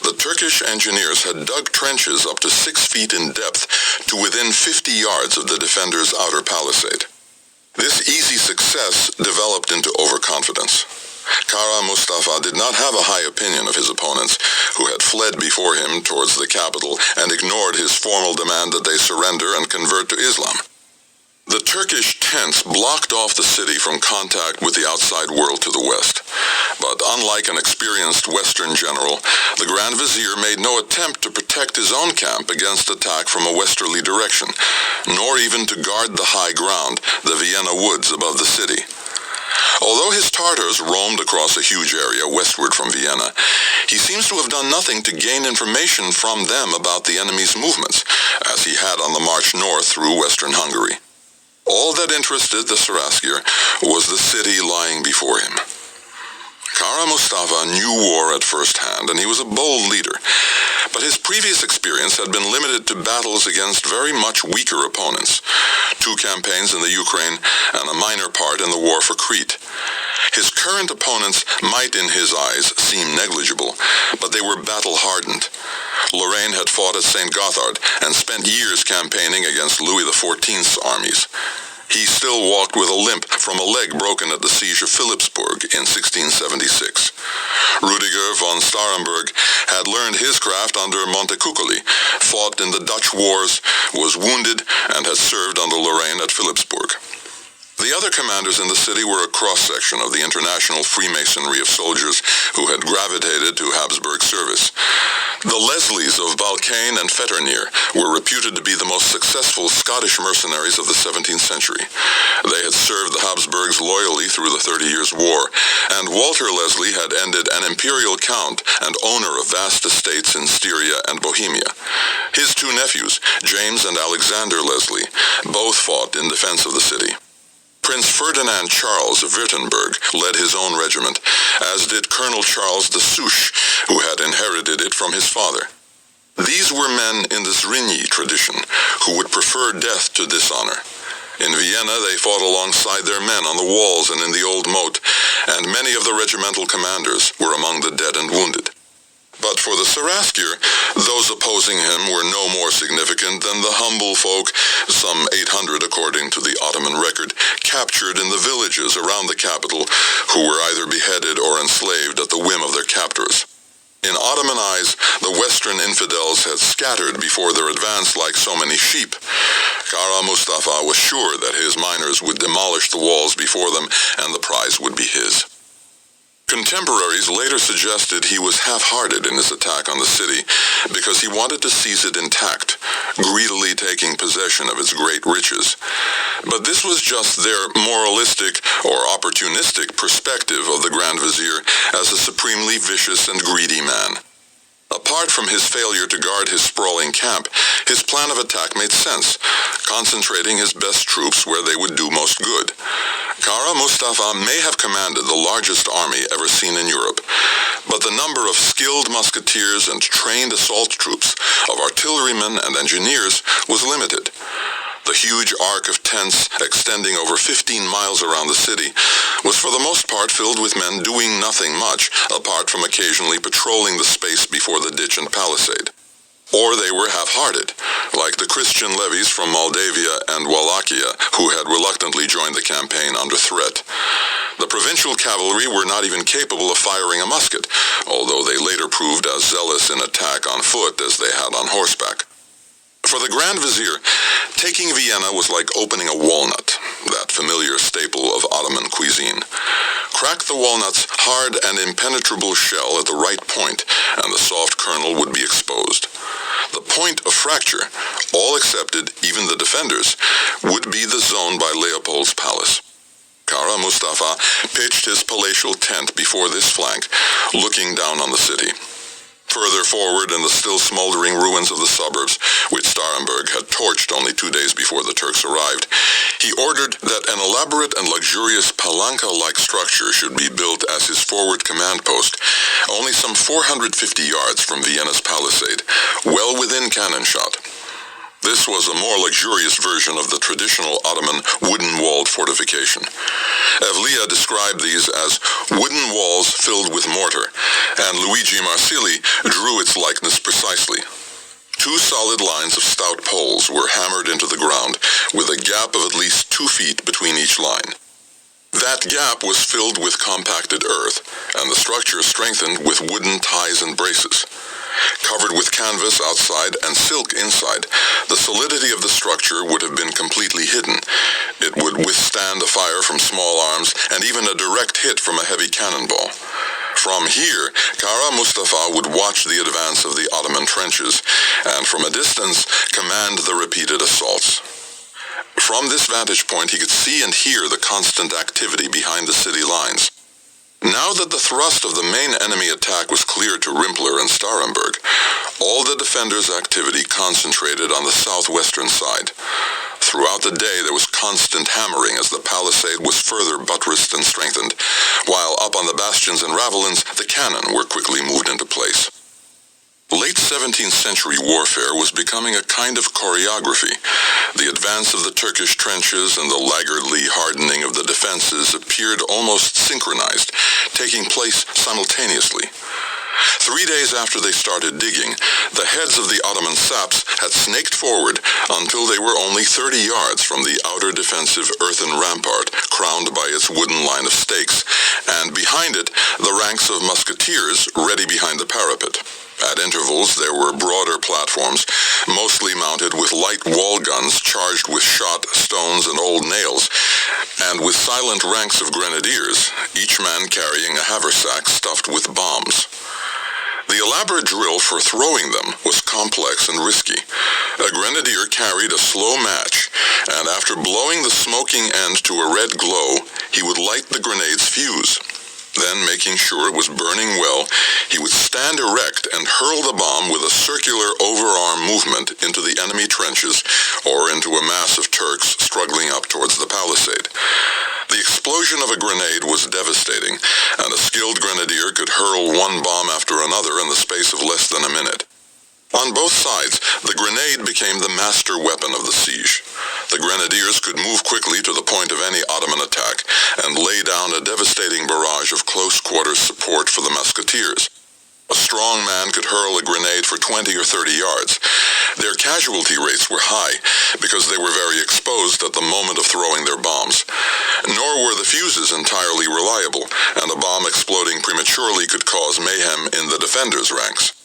the Turkish engineers had dug trenches up to 6 feet in depth to within 50 yards of the defenders' outer palisade. This easy success developed into overconfidence. Kara Mustafa did not have a high opinion of his opponents, who had fled before him towards the capital and ignored his formal demand that they surrender and convert to Islam. The Turkish tents blocked off the city from contact with the outside world to the west. But unlike an experienced Western general, the Grand Vizier made no attempt to protect his own camp against attack from a westerly direction, nor even to guard the high ground, the Vienna woods above the city. Although his Tartars roamed across a huge area westward from Vienna, he seems to have done nothing to gain information from them about the enemy's movements, as he had on the march north through western Hungary. All that interested the Saraskier was the city lying before him. Kara Mustafa knew war at first hand, and he was a bold leader. But his previous experience had been limited to battles against very much weaker opponents. 2 campaigns in the Ukraine and a minor part in the war for Crete. His current opponents might, in his eyes, seem negligible, but they were battle-hardened. Lorraine had fought at St. Gothard and spent years campaigning against Louis XIV's armies. He still walked with a limp from a leg broken at the siege of Philipsburg in 1676. Rudiger von Starhemberg had learned his craft under Montecuccoli, fought in the Dutch wars, was wounded, and had served under Lorraine at Philipsburg. The other commanders in the city were a cross-section of the international Freemasonry of soldiers who had gravitated to Habsburg service. The Leslies of Balcain and Fetterneer were reputed to be the most successful Scottish mercenaries of the 17th century. They had served the Habsburgs loyally through the 30 Years' War, and Walter Leslie had ended an imperial count and owner of vast estates in Styria and Bohemia. His 2 nephews, James and Alexander Leslie, both fought in defense of the city. Prince Ferdinand Charles of Württemberg led his own regiment, as did Colonel Charles de Souche, who had inherited it from his father. These were men in the Zrínyi tradition, who would prefer death to dishonor. In Vienna, they fought alongside their men on the walls and in the old moat, and many of the regimental commanders were among the dead and wounded. But for the Seraskier, those opposing him were no more significant than the humble folk, some 800 according to the Ottoman record, captured in the villages around the capital, who were either beheaded or enslaved at the whim of their captors. In Ottoman eyes, the Western infidels had scattered before their advance like so many sheep. Kara Mustafa was sure that his miners would demolish the walls before them, and the prize would be his. Contemporaries later suggested he was half-hearted in his attack on the city because he wanted to seize it intact, greedily taking possession of its great riches. But this was just their moralistic or opportunistic perspective of the Grand Vizier as a supremely vicious and greedy man. Apart from his failure to guard his sprawling camp, his plan of attack made sense, concentrating his best troops where they would do most good. Kara Mustafa may have commanded the largest army ever seen in Europe, but the number of skilled musketeers and trained assault troops, of artillerymen and engineers, was limited. The huge arc of tents, extending over 15 miles around the city, was for the most part filled with men doing nothing much, apart from occasionally patrolling the space before the ditch and palisade. Or they were half-hearted, like the Christian levies from Moldavia and Wallachia, who had reluctantly joined the campaign under threat. The provincial cavalry were not even capable of firing a musket, although they later proved as zealous in attack on foot as they had on horseback. For the Grand Vizier, taking Vienna was like opening a walnut, that familiar staple of Ottoman cuisine. Crack the walnut's hard and impenetrable shell at the right point, and the soft kernel would be exposed. The point of fracture, all accepted, even the defenders, would be the zone by Leopold's palace. Kara Mustafa pitched his palatial tent before this flank, looking down on the city. Further forward in the still smoldering ruins of the suburbs, which Starhemberg had torched only 2 days before the Turks arrived, he ordered that an elaborate and luxurious palanca-like structure should be built as his forward command post, only some 450 yards from Vienna's palisade, well within cannon shot. This was a more luxurious version of the traditional Ottoman wooden-walled fortification. Evliya described these as wooden walls filled with mortar, and Luigi Marsili drew its likeness precisely. 2 solid lines of stout poles were hammered into the ground, with a gap of at least 2 feet between each line. That gap was filled with compacted earth, and the structure strengthened with wooden ties and braces. Covered with canvas outside and silk inside, the solidity of the structure would have been completely hidden. It would withstand a fire from small arms and even a direct hit from a heavy cannonball. From here, Kara Mustafa would watch the advance of the Ottoman trenches and from a distance command the repeated assaults. From this vantage point, he could see and hear the constant activity behind the city lines. Now that the thrust of the main enemy attack was clear to Rimpler and Starhemberg, all the defenders' activity concentrated on the southwestern side. Throughout the day there was constant hammering as the palisade was further buttressed and strengthened, while up on the bastions and ravelins the cannon were quickly moved into place. Late 17th century warfare was becoming a kind of choreography. The advance of the Turkish trenches and the laggardly hardening of the defenses appeared almost synchronized, taking place simultaneously. 3 days after they started digging, the heads of the Ottoman saps had snaked forward until they were only 30 yards from the outer defensive earthen rampart crowned by its wooden line of stakes, and behind it the ranks of musketeers ready behind the parapet. At intervals there were broader platforms, mostly mounted with light wall guns charged with shot, stones, and old nails, and with silent ranks of grenadiers, each man carrying a haversack stuffed with bombs. The elaborate drill for throwing them was complex and risky. A grenadier carried a slow match, and after blowing the smoking end to a red glow, he would light the grenade's fuse. Then, making sure it was burning well, he would stand erect and hurl the bomb with a circular overarm movement into the enemy trenches or into a mass of Turks struggling up towards the palisade. The explosion of a grenade was devastating, and a skilled grenadier could hurl one bomb after another in the space of less than a minute. On both sides, the grenade became the master weapon of the siege. The grenadiers could move quickly to the point of any Ottoman attack and lay down a devastating barrage of close-quarters support for the musketeers. A strong man could hurl a grenade for 20 or 30 yards. Their casualty rates were high because they were very exposed at the moment of throwing their bombs. Nor were the fuses entirely reliable, and a bomb exploding prematurely could cause mayhem in the defenders' ranks.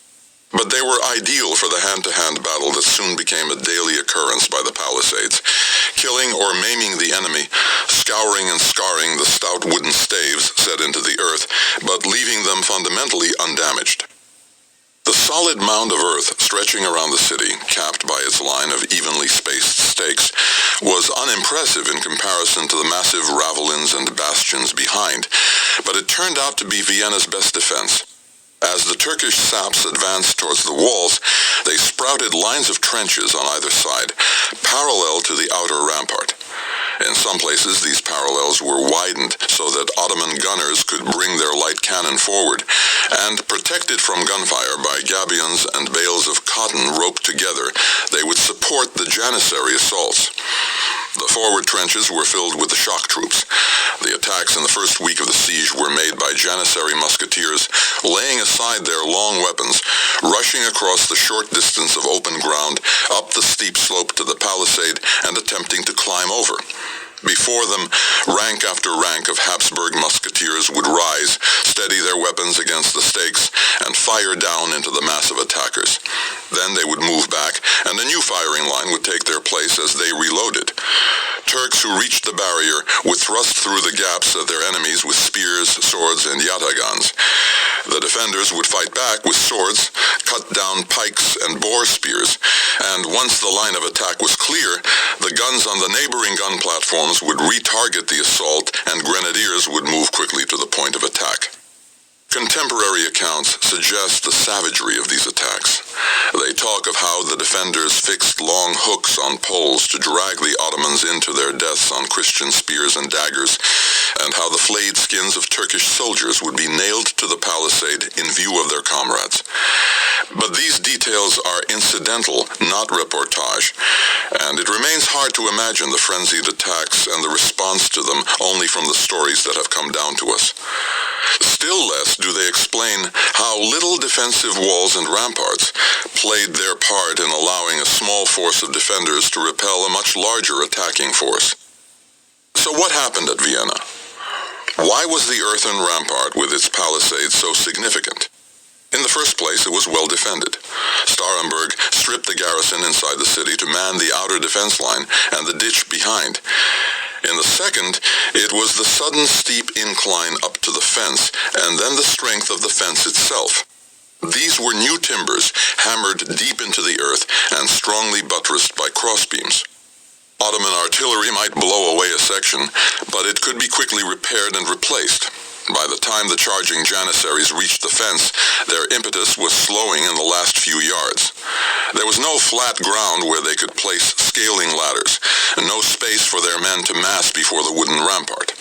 But they were ideal for the hand-to-hand battle that soon became a daily occurrence by the palisades, killing or maiming the enemy, scouring and scarring the stout wooden staves set into the earth, but leaving them fundamentally undamaged. The solid mound of earth stretching around the city, capped by its line of evenly spaced stakes, was unimpressive in comparison to the massive ravelins and bastions behind, but it turned out to be Vienna's best defense. As the Turkish saps advanced towards the walls, they sprouted lines of trenches on either side, parallel to the outer rampart. In some places, these parallels were widened so that Ottoman gunners could bring their light cannon forward, and protected from gunfire by gabions and bales of cotton roped together, they would support the Janissary assaults. The forward trenches were filled with the shock troops. The attacks in the first week of the siege were made by Janissary musketeers, laying aside their long weapons, rushing across the short distance of open ground, up the steep slope to the palisade, and attempting to climb over. Before them, rank after rank of Habsburg musketeers would rise, steady their weapons against the stakes, and fire down into the mass of attackers. Then they would move back, and a new firing line would take their place as they reloaded. Turks who reached the barrier would thrust through the gaps at their enemies with spears, swords, and yatagans. The defenders would fight back with swords, cut down pikes, and boar spears, and once the line of attack was clear, the guns on the neighboring gun platforms would retarget the assault, and grenadiers would move quickly to the point of attack. Contemporary accounts suggest the savagery of these attacks. They talk of how the defenders fixed long hooks on poles to drag the Ottomans into their deaths on Christian spears and daggers, and how the flayed skins of Turkish soldiers would be nailed to the palisade in view of their comrades. But these details are incidental, not reportage, and it remains hard to imagine the frenzied attacks and the response to them only from the stories that have come down to us. Still less do they explain how little defensive walls and ramparts played their part in allowing a small force of defenders to repel a much larger attacking force. So what happened at Vienna? Why was the earthen rampart with its palisades so significant? In the first place, it was well defended. Starhemberg stripped the garrison inside the city to man the outer defense line and the ditch behind. In the second, it was the sudden steep incline up to the fence, and then the strength of the fence itself. These were new timbers, hammered deep into the earth and strongly buttressed by crossbeams. Ottoman artillery might blow away a section, but it could be quickly repaired and replaced. By the time the charging Janissaries reached the fence, their impetus was slowing in the last few yards. There There was no flat ground where they could place scaling ladders, and no space for their men to mass before the wooden rampart.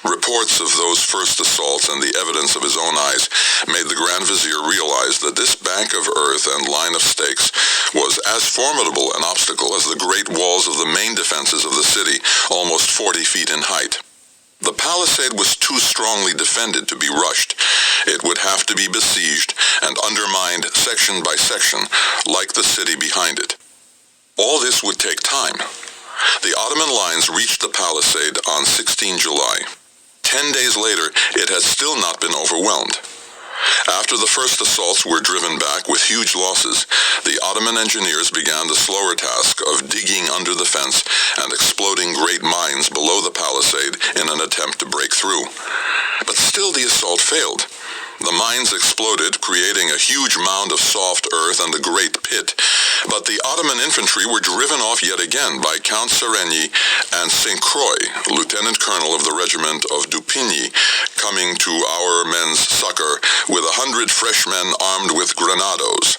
Reports of those first assaults and the evidence of his own eyes made the Grand Vizier realize that this bank of earth and line of stakes was as formidable an obstacle as the great walls of the main defenses of the city, almost 40 feet in height. The palisade was too strongly defended to be rushed. It would have to be besieged and undermined section by section, like the city behind it. All this would take time. The Ottoman lines reached the palisade on 16 July. 10 days later, it had still not been overwhelmed. After the first assaults were driven back with huge losses, the Ottoman engineers began the slower task of digging under the fence and exploding great mines below the palisade in an attempt to break through. But still the assault failed. The mines exploded, creating a huge mound of soft earth and a great pit, but the Ottoman infantry were driven off yet again by Count Sereny and St. Croix, lieutenant colonel of the regiment of Dupigny, coming to our men's succor with 100 fresh men armed with grenados.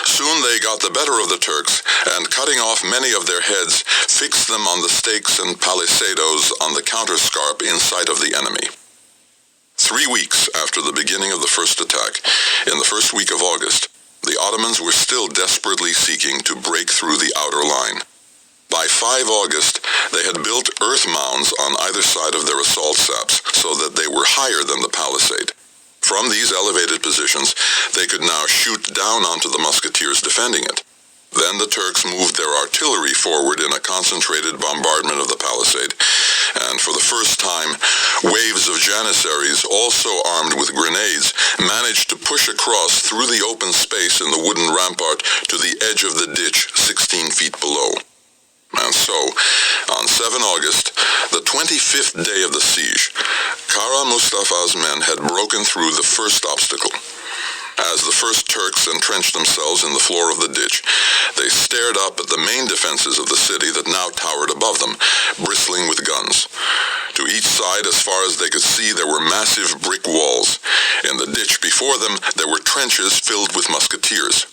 Soon they got the better of the Turks, and cutting off many of their heads, fixed them on the stakes and palisados on the counterscarp in sight of the enemy. 3 weeks after the beginning of the first attack, in the first week of August, the Ottomans were still desperately seeking to break through the outer line. By 5 August, they had built earth mounds on either side of their assault saps so that they were higher than the palisade. From these elevated positions, they could now shoot down onto the musketeers defending it. Then the Turks moved their artillery forward in a concentrated bombardment of the palisade, and for the first time, waves of janissaries, also armed with grenades, managed to push across through the open space in the wooden rampart to the edge of the ditch 16 feet below. And so, on 7 August, the 25th day of the siege, Kara Mustafa's men had broken through the first obstacle. As the first Turks entrenched themselves in the floor of the ditch, they stared up at the main defenses of the city that now towered above them, bristling with guns. To each side, as far as they could see, there were massive brick walls. In the ditch before them, there were trenches filled with musketeers.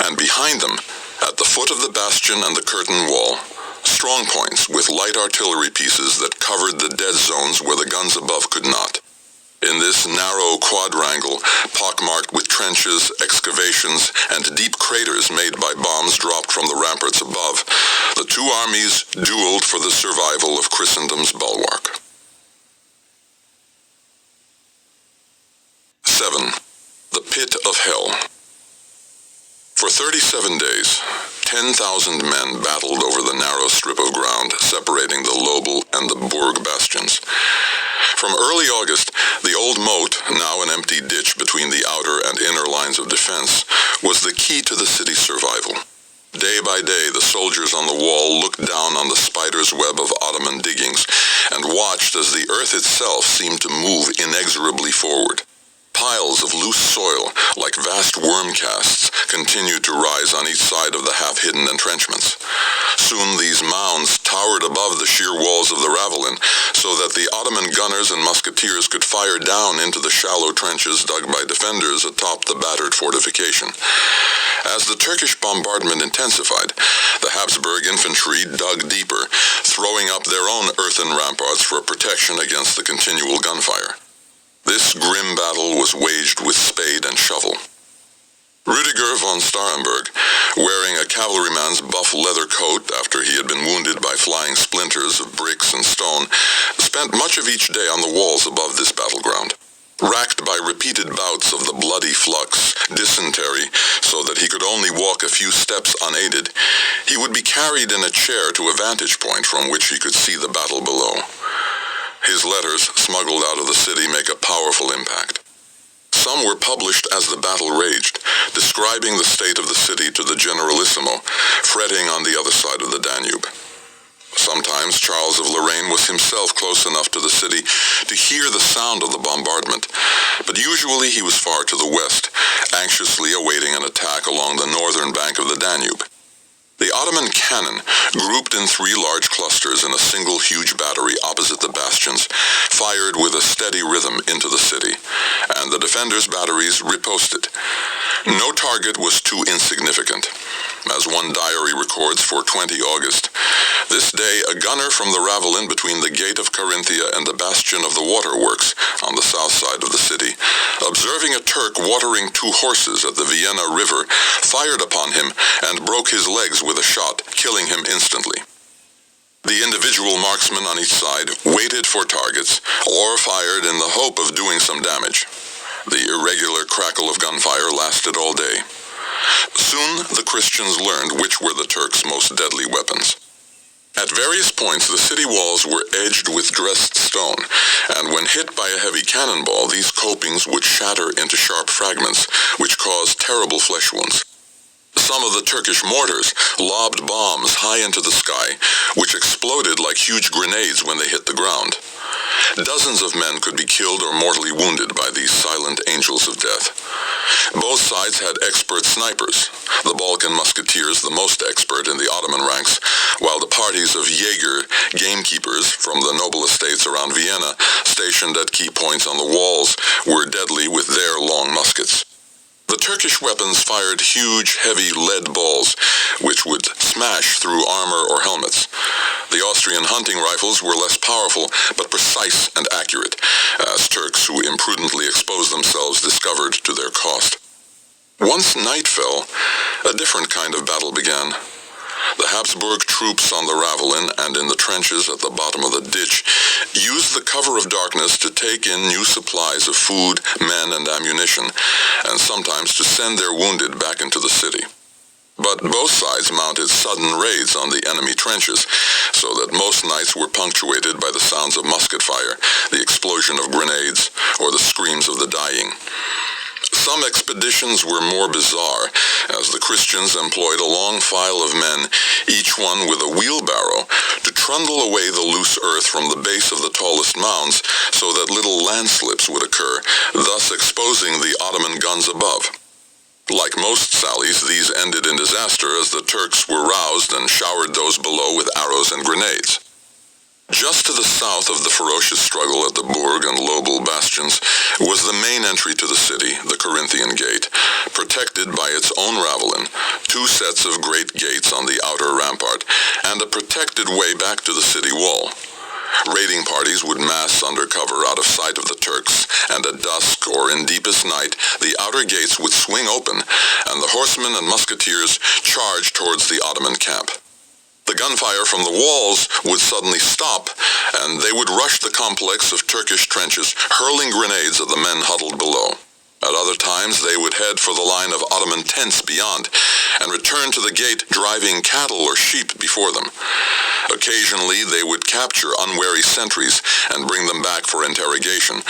And behind them, at the foot of the bastion and the curtain wall, strong points with light artillery pieces that covered the dead zones where the guns above could not. In this narrow quadrangle, pockmarked with trenches, excavations, and deep craters made by bombs dropped from the ramparts above, the two armies dueled for the survival of Christendom's bulwark. 7. The Pit of Hell. For 37 days, 10,000 men battled over the narrow strip of ground separating the Lobel and the Burg bastions. From early August, the old moat, now an empty ditch between the outer and inner lines of defense, was the key to the city's survival. Day by day, the soldiers on the wall looked down on the spider's web of Ottoman diggings and watched as the earth itself seemed to move inexorably forward. Piles of loose soil, like vast worm casts, continued to rise on each side of the half-hidden entrenchments. Soon these mounds towered above the sheer walls of the ravelin, so that the Ottoman gunners and musketeers could fire down into the shallow trenches dug by defenders atop the battered fortification. As the Turkish bombardment intensified, the Habsburg infantry dug deeper, throwing up their own earthen ramparts for protection against the continual gunfire. This grim battle was waged with spade and shovel. Rüdiger von Starhemberg, wearing a cavalryman's buff leather coat after he had been wounded by flying splinters of bricks and stone, spent much of each day on the walls above this battleground. Racked by repeated bouts of the bloody flux, dysentery, so that he could only walk a few steps unaided, he would be carried in a chair to a vantage point from which he could see the battle below. His letters, smuggled out of the city, make a powerful impact. Some were published as the battle raged, describing the state of the city to the Generalissimo, fretting on the other side of the Danube. Sometimes Charles of Lorraine was himself close enough to the city to hear the sound of the bombardment, but usually he was far to the west, anxiously awaiting an attack along the northern bank of the Danube. The Ottoman cannon, grouped in 3 large clusters in a single huge battery opposite the bastions, fired with a steady rhythm into the city, and the defenders' batteries riposted. No target was too insignificant. As one diary records for 20 August, this day a gunner from the ravelin between the gate of Carinthia and the bastion of the waterworks on the south side of the city, observing a Turk watering 2 horses at the Vienna river, fired upon him and broke his legs with a shot, killing him instantly. The individual marksmen on each side waited for targets or fired in the hope of doing some damage. The irregular crackle of gunfire lasted all day. Soon the Christians learned which were the Turks' most deadly weapons. At various points the city walls were edged with dressed stone, and when hit by a heavy cannonball, these copings would shatter into sharp fragments, which caused terrible flesh wounds. Some of the Turkish mortars lobbed bombs high into the sky, which exploded like huge grenades when they hit the ground. Dozens of men could be killed or mortally wounded by these silent angels of death. Both sides had expert snipers, the Balkan musketeers the most expert in the Ottoman ranks, while the parties of Jaeger, gamekeepers from the noble estates around Vienna, stationed at key points on the walls, were deadly with their long muskets. The Turkish weapons fired huge, heavy lead balls, which would smash through armor or helmets. The Austrian hunting rifles were less powerful, but precise and accurate, as Turks who imprudently exposed themselves discovered to their cost. Once night fell, a different kind of battle began. The Habsburg troops on the ravelin and in the trenches at the bottom of the ditch used the cover of darkness to take in new supplies of food, men, and ammunition, and sometimes to send their wounded back into the city. But both sides mounted sudden raids on the enemy trenches, so that most nights were punctuated by the sounds of musket fire, the explosion of grenades, or the screams of the dying. Some expeditions were more bizarre, as the Christians employed a long file of men, each one with a wheelbarrow, to trundle away the loose earth from the base of the tallest mounds so that little landslips would occur, thus exposing the Ottoman guns above. Like most sallies, these ended in disaster as the Turks were roused and showered those below with arrows and grenades. Just to the south of the ferocious struggle at the Burg and Lobel bastions was the main entry to the city, the Corinthian Gate, protected by its own ravelin, 2 sets of great gates on the outer rampart, and a protected way back to the city wall. Raiding parties would mass under cover out of sight of the Turks, and at dusk or in deepest night, the outer gates would swing open, and the horsemen and musketeers charged towards the Ottoman camp. The gunfire from the walls would suddenly stop, and they would rush the complex of Turkish trenches, hurling grenades at the men huddled below. At other times, they would head for the line of Ottoman tents beyond, and return to the gate driving cattle or sheep before them. Occasionally, they would capture unwary sentries and bring them back for interrogation,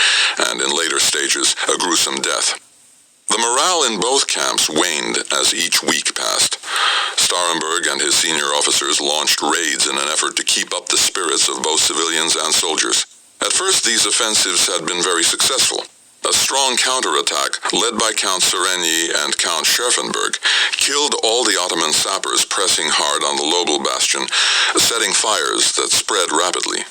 and in later stages, a gruesome death. The morale in both camps waned as each week passed. Starhemberg and his senior officers launched raids in an effort to keep up the spirits of both civilians and soldiers. At first, these offensives had been very successful. A strong counterattack, led by Count Sereny and Count Scherfenberg, killed all the Ottoman sappers pressing hard on the Lobel bastion, setting fires that spread rapidly.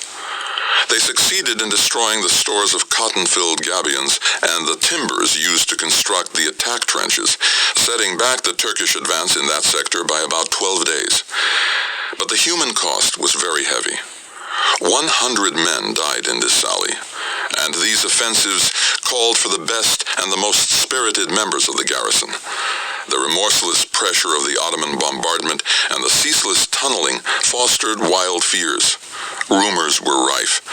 They succeeded in destroying the stores of cotton-filled gabions and the timbers used to construct the attack trenches, setting back the Turkish advance in that sector by about 12 days. But the human cost was very heavy. 100 men died in this sally, and these offensives called for the best and the most spirited members of the garrison. The remorseless pressure of the Ottoman bombardment and the ceaseless tunneling fostered wild fears. Rumors were rife.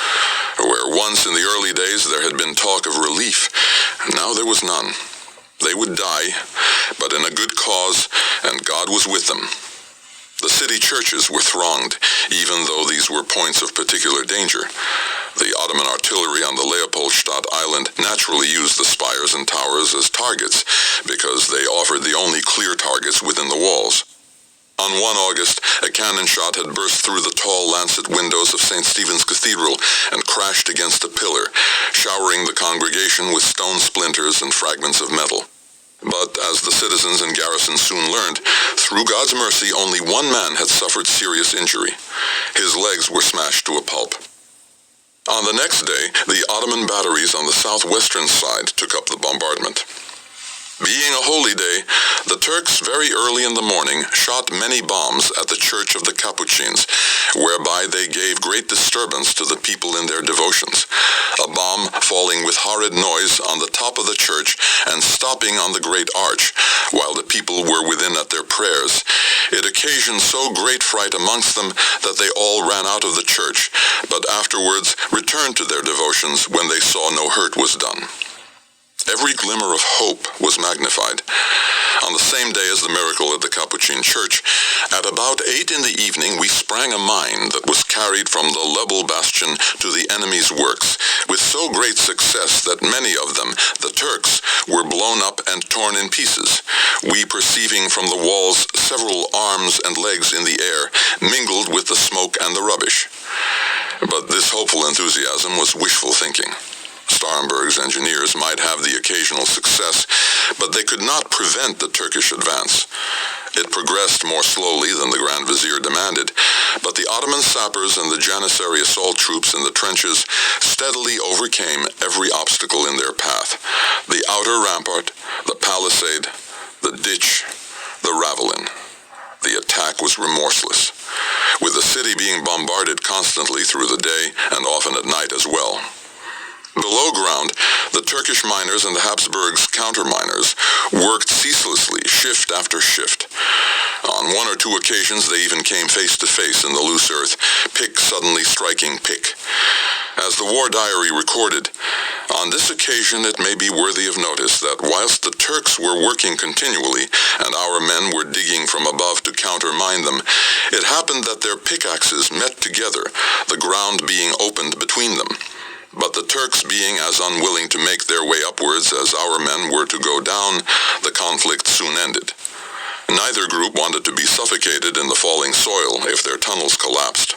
Where once in the early days there had been talk of relief, now there was none. They would die, but in a good cause, and God was with them. The city churches were thronged, even though these were points of particular danger. The Ottoman artillery on the Leopoldstadt island naturally used the spires and towers as targets, because they offered the only clear targets within the walls. On 1 August, a cannon shot had burst through the tall lancet windows of St. Stephen's Cathedral and crashed against a pillar, showering the congregation with stone splinters and fragments of metal. But as the citizens and garrison soon learned, through God's mercy, only 1 man had suffered serious injury. His legs were smashed to a pulp. On the next day, the Ottoman batteries on the southwestern side took up the bombardment. Being a holy day, the Turks very early in the morning shot many bombs at the church of the Capuchins, whereby they gave great disturbance to the people in their devotions. A bomb falling with horrid noise on the top of the church and stopping on the great arch, while the people were within at their prayers. It occasioned so great fright amongst them that they all ran out of the church, but afterwards returned to their devotions when they saw no hurt was done. Every glimmer of hope was magnified. On the same day as the miracle at the Capuchin Church, at about 8 in the evening we sprang a mine that was carried from the level bastion to the enemy's works, with so great success that many of them, the Turks, were blown up and torn in pieces, we perceiving from the walls several arms and legs in the air, mingled with the smoke and the rubbish. But this hopeful enthusiasm was wishful thinking. Starhemberg's engineers might have the occasional success, but they could not prevent the Turkish advance. It progressed more slowly than the Grand Vizier demanded, but the Ottoman sappers and the Janissary assault troops in the trenches steadily overcame every obstacle in their path. The outer rampart, the palisade, the ditch, the ravelin. The attack was remorseless, with the city being bombarded constantly through the day and often at night as well. Below ground, the Turkish miners and the Habsburgs' counterminers worked ceaselessly, shift after shift. On one or two occasions, they even came face to face in the loose earth, pick suddenly striking pick. As the war diary recorded, on this occasion it may be worthy of notice that whilst the Turks were working continually and our men were digging from above to countermine them, it happened that their pickaxes met together, the ground being opened between them. But the Turks being as unwilling to make their way upwards as our men were to go down, the conflict soon ended. Neither group wanted to be suffocated in the falling soil if their tunnels collapsed.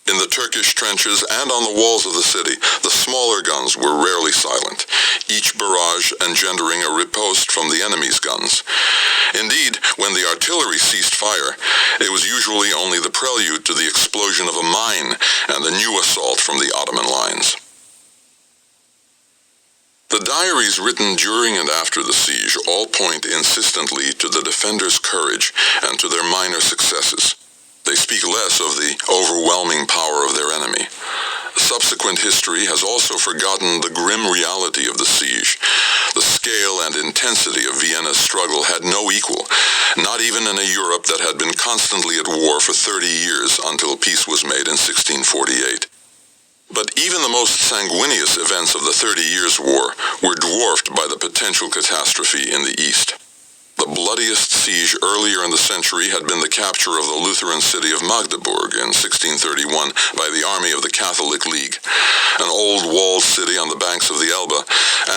In the Turkish trenches and on the walls of the city, the smaller guns were rarely silent, each barrage engendering a riposte from the enemy's guns. Indeed, when the artillery ceased fire, it was usually only the prelude to the explosion of a mine and the new assault from the Ottoman lines. The diaries written during and after the siege all point insistently to the defenders' courage and to their minor successes. They speak less of the overwhelming power of their enemy. Subsequent history has also forgotten the grim reality of the siege. The scale and intensity of Vienna's struggle had no equal, not even in a Europe that had been constantly at war for 30 years until peace was made in 1648. But even the most sanguineous events of the 30 Years' War were dwarfed by the potential catastrophe in the East. The bloodiest siege earlier in the century had been the capture of the Lutheran city of Magdeburg in 1631 by the army of the Catholic League, an old walled city on the banks of the Elbe,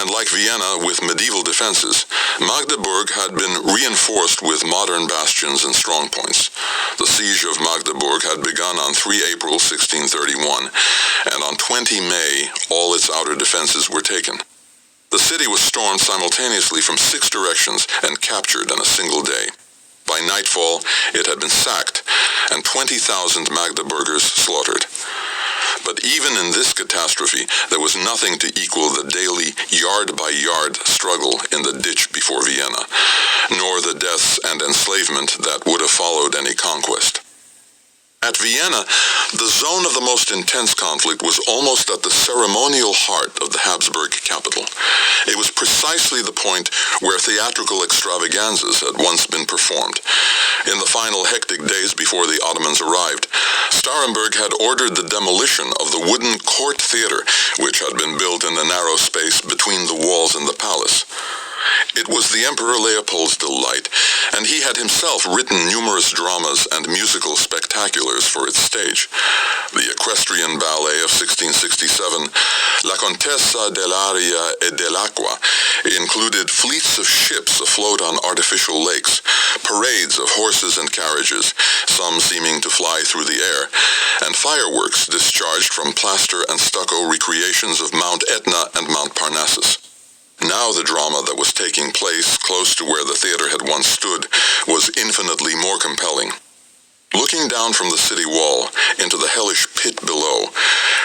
and like Vienna with medieval defenses, Magdeburg had been reinforced with modern bastions and strongpoints. The siege of Magdeburg had begun on 3 April 1631, and on 20 May all its outer defenses were taken. The city was stormed simultaneously from 6 directions and captured in a single day. By nightfall, it had been sacked, and 20,000 Magdeburgers slaughtered. But even in this catastrophe, there was nothing to equal the daily, yard-by-yard struggle in the ditch before Vienna, nor the deaths and enslavement that would have followed any conquest. At Vienna, the zone of the most intense conflict was almost at the ceremonial heart of the Habsburg capital. It was precisely the point where theatrical extravaganzas had once been performed. In the final hectic days before the Ottomans arrived, Starhemberg had ordered the demolition of the wooden court theater, which had been built in the narrow space between the walls and the palace. It was the Emperor Leopold's delight, and he had himself written numerous dramas and musical spectaculars for its stage. The equestrian ballet of 1667, La Contessa dell'Aria e dell'Acqua, included fleets of ships afloat on artificial lakes, parades of horses and carriages, some seeming to fly through the air, and fireworks discharged from plaster and stucco recreations of Mount Etna and Mount Parnassus. Now the drama that was taking place close to where the theater had once stood was infinitely more compelling. Looking down from the city wall into the hellish pit below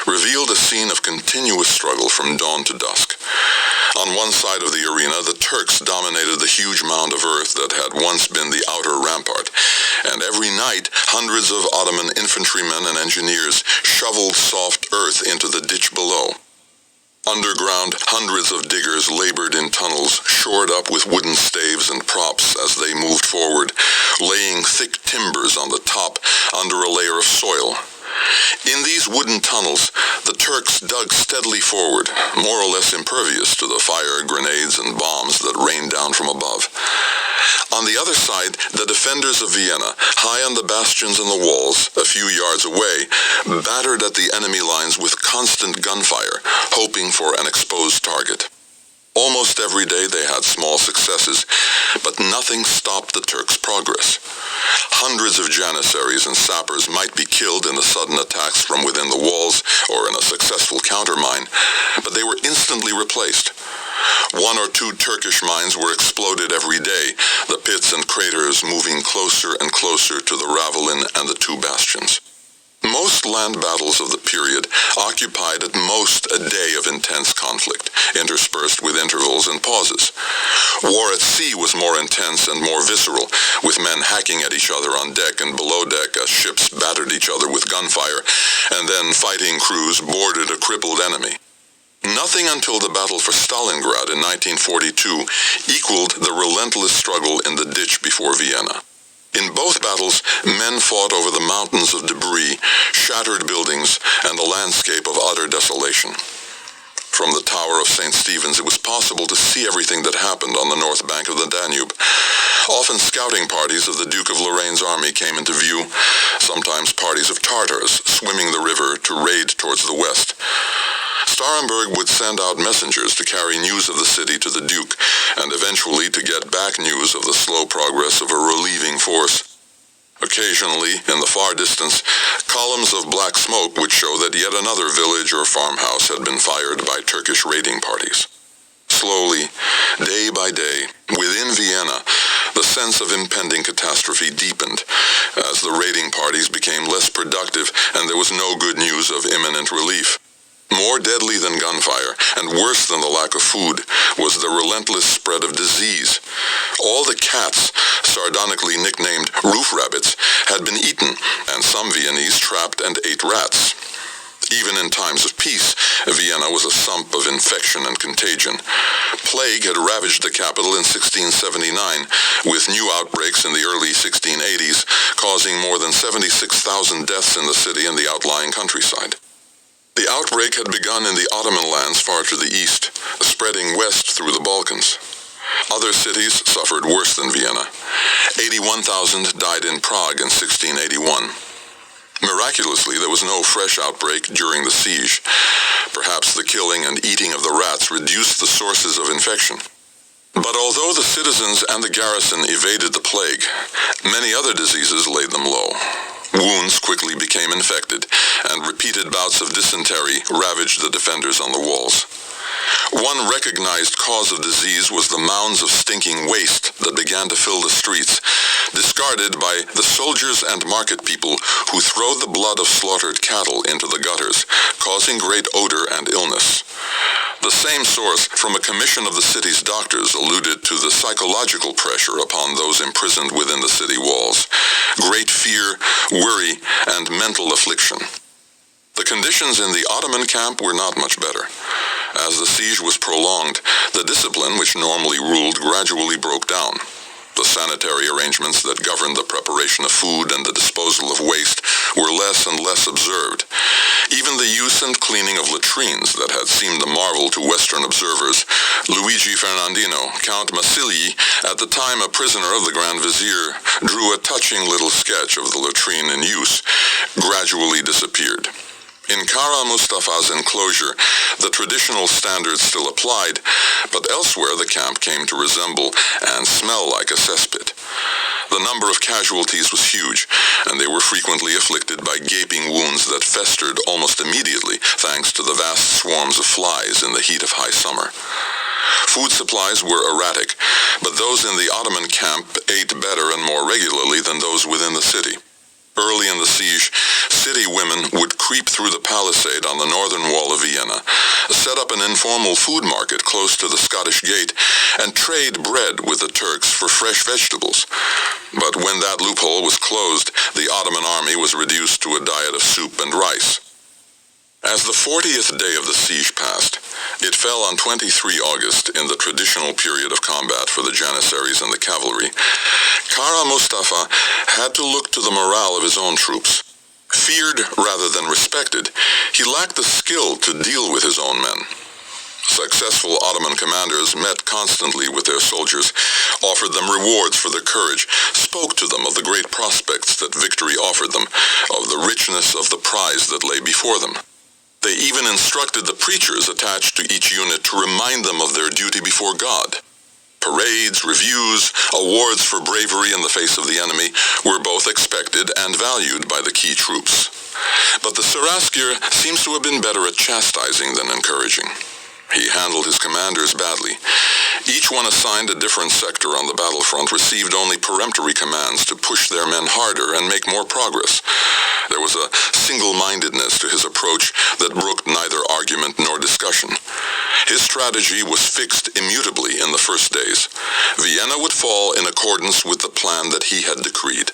revealed a scene of continuous struggle from dawn to dusk. On one side of the arena, the Turks dominated the huge mound of earth that had once been the outer rampart, and every night hundreds of Ottoman infantrymen and engineers shoveled soft earth into the ditch below. Underground, hundreds of diggers labored in tunnels, shored up with wooden staves and props as they moved forward, laying thick timbers on the top under a layer of soil. In these wooden tunnels, the Turks dug steadily forward, more or less impervious to the fire, grenades, and bombs that rained down from above. On the other side, the defenders of Vienna, high on the bastions and the walls, a few yards away, battered at the enemy lines with constant gunfire, hoping for an exposed target. Almost every day they had small successes, but nothing stopped the Turks' progress. Hundreds of janissaries and sappers might be killed in the sudden attacks from within the walls or in a successful countermine, but they were instantly replaced. One or two Turkish mines were exploded every day, the pits and craters moving closer and closer to the Ravelin and the two bastions. Most land battles of the period occupied at most a day of intense conflict, interspersed with intervals and pauses. War at sea was more intense and more visceral, with men hacking at each other on deck and below deck as ships battered each other with gunfire, and then fighting crews boarded a crippled enemy. Nothing until the battle for Stalingrad in 1942 equaled the relentless struggle in the ditch before Vienna. In both battles, men fought over the mountains of debris, shattered buildings, and a landscape of utter desolation. From the Tower of St. Stephen's, it was possible to see everything that happened on the north bank of the Danube. Often scouting parties of the Duke of Lorraine's army came into view, sometimes parties of Tartars swimming the river to raid towards the west. Starhemberg would send out messengers to carry news of the city to the Duke, and eventually to get back news of the slow progress of a relieving force. Occasionally, in the far distance, columns of black smoke would show that yet another village or farmhouse had been fired by Turkish raiding parties. Slowly, day by day, within Vienna, the sense of impending catastrophe deepened as the raiding parties became less productive and there was no good news of imminent relief. More deadly than gunfire, and worse than the lack of food, was the relentless spread of disease. All the cats, sardonically nicknamed roof rabbits, had been eaten, and some Viennese trapped and ate rats. Even in times of peace, Vienna was a sump of infection and contagion. Plague had ravaged the capital in 1679, with new outbreaks in the early 1680s, causing more than 76,000 deaths in the city and the outlying countryside. The outbreak had begun in the Ottoman lands far to the east, spreading west through the Balkans. Other cities suffered worse than Vienna. 81,000 died in Prague in 1681. Miraculously, there was no fresh outbreak during the siege. Perhaps the killing and eating of the rats reduced the sources of infection. But although the citizens and the garrison evaded the plague, many other diseases laid them low. Wounds quickly became infected, and repeated bouts of dysentery ravaged the defenders on the walls. One recognized cause of disease was the mounds of stinking waste that began to fill the streets, discarded by the soldiers and market people who throw the blood of slaughtered cattle into the gutters, causing great odor and illness. The same source from a commission of the city's doctors alluded to the psychological pressure upon those imprisoned within the city walls, great fear, worry, and mental affliction. The conditions in the Ottoman camp were not much better. As the siege was prolonged, the discipline which normally ruled gradually broke down. The sanitary arrangements that governed the preparation of food and the disposal of waste were less and less observed. Even the use and cleaning of latrines that had seemed a marvel to Western observers, Luigi Fernandino, Count Massigli, at the time a prisoner of the Grand Vizier, drew a touching little sketch of the latrine in use, gradually disappeared. In Kara Mustafa's enclosure, the traditional standards still applied, but elsewhere the camp came to resemble and smell like a cesspit. The number of casualties was huge, and they were frequently afflicted by gaping wounds that festered almost immediately thanks to the vast swarms of flies in the heat of high summer. Food supplies were erratic, but those in the Ottoman camp ate better and more regularly than those within the city. Early in the siege, City women would creep through the palisade on the northern wall of Vienna, set up an informal food market close to the Scottish gate, and trade bread with the Turks for fresh vegetables. But when that loophole was closed, the Ottoman army was reduced to a diet of soup and rice. As the 40th day of the siege passed, it fell on 23 August in the traditional period of combat for the Janissaries and the cavalry. Kara Mustafa had to look to the morale of his own troops. Feared rather than respected, he lacked the skill to deal with his own men. Successful Ottoman commanders met constantly with their soldiers, offered them rewards for their courage, spoke to them of the great prospects that victory offered them, of the richness of the prize that lay before them. They even instructed the preachers attached to each unit to remind them of their duty before God. Parades, reviews, awards for bravery in the face of the enemy were both expected and valued by the key troops. But the Seraskier seems to have been better at chastising than encouraging. He handled his commanders badly. Each one assigned a different sector on the battlefront received only peremptory commands to push their men harder and make more progress. There was a single-mindedness to his approach that brooked neither argument nor discussion. His strategy was fixed immutably in the first days. Vienna would fall in accordance with the plan that he had decreed.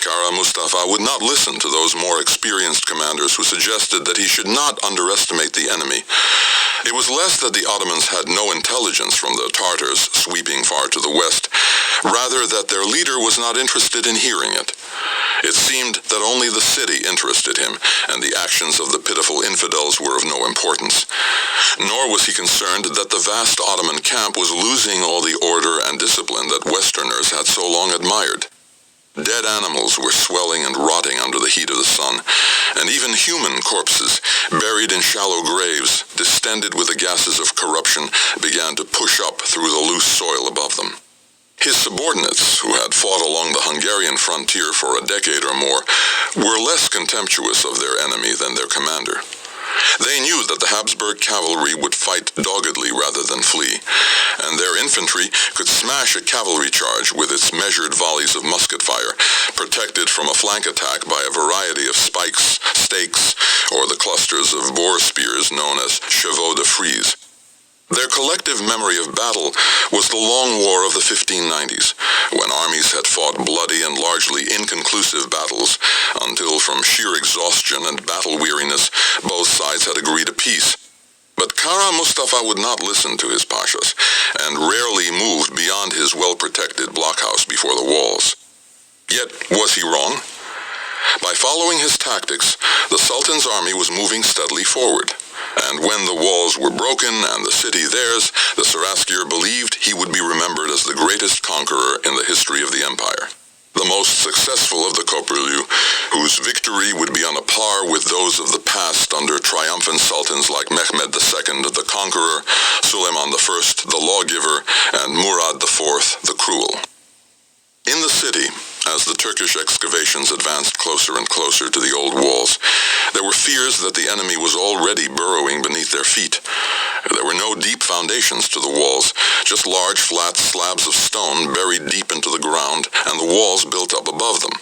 Kara Mustafa would not listen to those more experienced commanders who suggested that he should not underestimate the enemy. It was less that the Ottomans had no intelligence from the Tartars sweeping far to the west, rather that their leader was not interested in hearing it. It seemed that only the city interested him, and the actions of the pitiful infidels were of no importance. Nor was he concerned that the vast Ottoman camp was losing all the order and discipline that Westerners had so long admired. Dead animals were swelling and rotting under the heat of the sun, and even human corpses, buried in shallow graves, distended with the gases of corruption, began to push up through the loose soil above them. His subordinates, who had fought along the Hungarian frontier for a decade or more, were less contemptuous of their enemy than their commander. They knew that the Habsburg cavalry would fight doggedly rather than flee, and their infantry could smash a cavalry charge with its measured volleys of musket fire, protected from a flank attack by a variety of spikes, stakes, or the clusters of boar spears known as chevaux de frise. Their collective memory of battle was the long war of the 1590s, when armies had fought bloody and largely inconclusive battles, until from sheer exhaustion and battle weariness, both sides had agreed a peace. But Kara Mustafa would not listen to his pashas, and rarely moved beyond his well-protected blockhouse before the walls. Yet, was he wrong? By following his tactics, the Sultan's army was moving steadily forward. And when the walls were broken and the city theirs, the Seraskier believed he would be remembered as the greatest conqueror in the history of the empire. The most successful of the Köprülü, whose victory would be on a par with those of the past under triumphant sultans like Mehmed II, the Conqueror, Suleiman I, the Lawgiver, and Murad IV, the Cruel. In the city, as the Turkish excavations advanced closer and closer to the old walls, there were fears that the enemy was already burrowing beneath their feet. There were no deep foundations to the walls, just large flat slabs of stone buried deep into the ground, and the walls built up above them.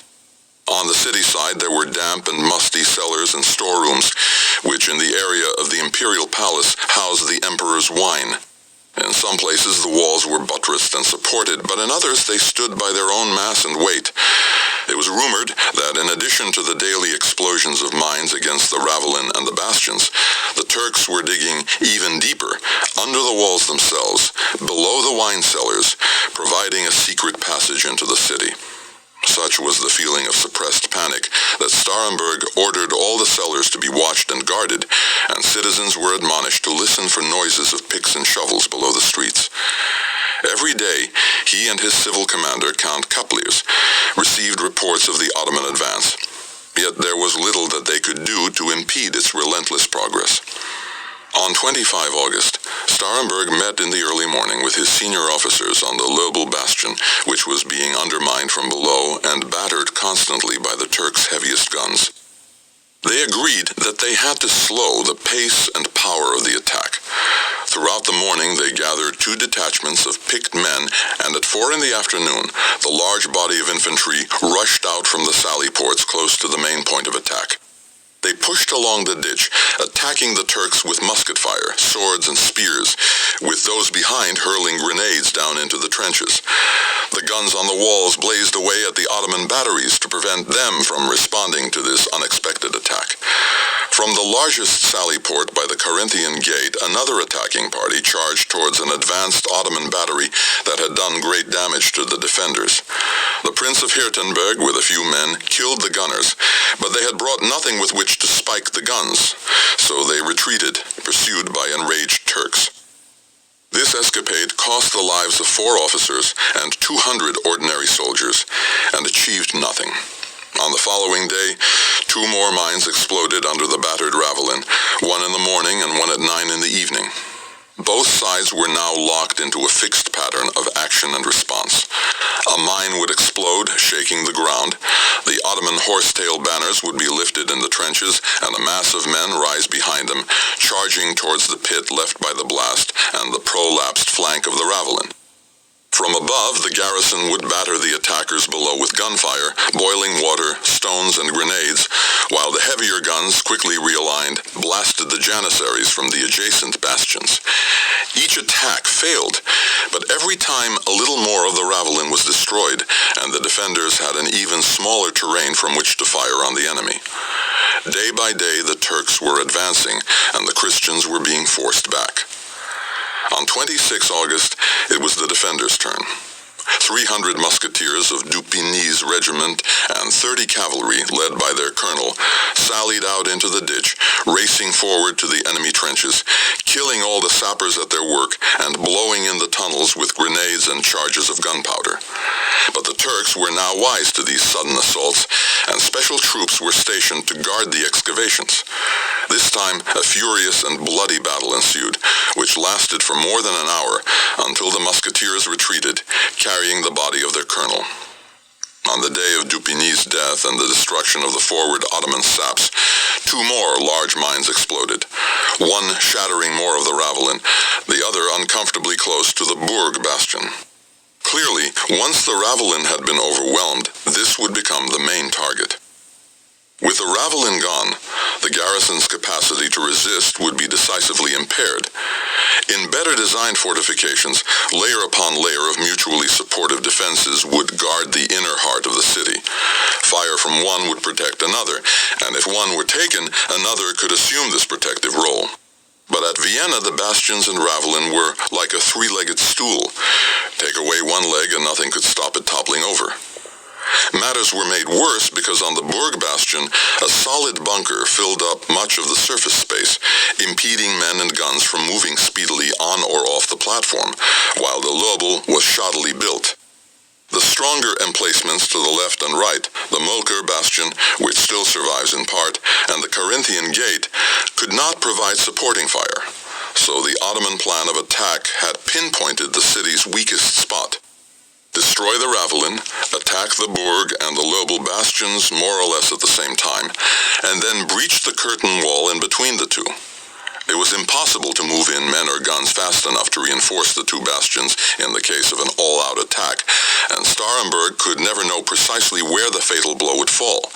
On the city side, there were damp and musty cellars and storerooms, which in the area of the imperial palace housed the emperor's wine. In some places the walls were buttressed and supported, but in others they stood by their own mass and weight. It was rumored that in addition to the daily explosions of mines against the ravelin and the bastions, the Turks were digging even deeper, under the walls themselves, below the wine cellars, providing a secret passage into the city. Such was the feeling of suppressed panic that Starhemberg ordered all the cellars to be watched and guarded, and citizens were admonished to listen for noises of picks and shovels below the streets. Every day, he and his civil commander, Count Kapliers, received reports of the Ottoman advance. Yet there was little that they could do to impede its relentless progress. On 25 August, Starhemberg met in the early morning with his senior officers on the Löbel bastion, which was being undermined from below and battered constantly by the Turks' heaviest guns. They agreed that they had to slow the pace and power of the attack. Throughout the morning, they gathered 2 detachments of picked men, and at 4 in the afternoon, the large body of infantry rushed out from the sally ports close to the main point of attack. They pushed along the ditch, attacking the Turks with musket fire, swords, and spears, with those behind hurling grenades down into the trenches. The guns on the walls blazed away at the Ottoman batteries to prevent them from responding to this unexpected attack. From the largest sally port by the Corinthian Gate, another attacking party charged towards an advanced Ottoman battery that had done great damage to the defenders. The Prince of Hirtenberg, with a few men, killed the gunners, but they had brought nothing with which to spike the guns, so they retreated, pursued by enraged Turks. This escapade cost the lives of 4 officers and 200 ordinary soldiers, and achieved nothing. On the following day, 2 more mines exploded under the battered Ravelin, one in the morning and one at 9 in the evening. Both sides were now locked into a fixed pattern of action and response. A mine would explode, shaking the ground. The Ottoman horsetail banners would be lifted in the trenches, and a mass of men rise behind them, charging towards the pit left by the blast and the prolapsed flank of the Ravelin. From above, the garrison would batter the attackers below with gunfire, boiling water, stones, and grenades, while the heavier guns, quickly realigned, blasted the janissaries from the adjacent bastions. Each attack failed, but every time a little more of the Ravelin was destroyed, and the defenders had an even smaller terrain from which to fire on the enemy. Day by day, the Turks were advancing, and the Christians were being forced back. On 26 August, it was the defenders' turn. 300 musketeers of Dupigny's regiment and 30 cavalry, led by their colonel, sallied out into the ditch, racing forward to the enemy trenches, killing all the sappers at their work and blowing in the tunnels with grenades and charges of gunpowder. But the Turks were now wise to these sudden assaults, and special troops were stationed to guard the excavations. This time, a furious and bloody battle ensued, which lasted for more than an hour, until the musketeers retreated, carrying the body of their colonel. On the day of Dupigny's death and the destruction of the forward Ottoman saps, 2 more large mines exploded, one shattering more of the Ravelin, the other uncomfortably close to the Bourg bastion. Clearly, once the Ravelin had been overwhelmed, this would become the main target. With the Ravelin gone, the garrison's capacity to resist would be decisively impaired. In better designed fortifications, layer upon layer of mutually supportive defenses would guard the inner heart of the city. Fire from one would protect another, and if one were taken, another could assume this protective role. But at Vienna, the bastions and Ravelin were like a 3-legged stool. Take away one leg and nothing could stop it toppling over. Matters were made worse because on the Bourg bastion, a solid bunker filled up much of the surface space, impeding men and guns from moving speedily on or off the platform, while the Lobel was shoddily built. The stronger emplacements to the left and right, the Mulker bastion, which still survives in part, and the Corinthian Gate, could not provide supporting fire. So the Ottoman plan of attack had pinpointed the city's weakest spot. Destroy the Ravelin, attack the Bourg and the Lobel bastions more or less at the same time, and then breach the curtain wall in between the two. It was impossible to move in men or guns fast enough to reinforce the 2 bastions in the case of an all-out attack, and Starhemberg could never know precisely where the fatal blow would fall.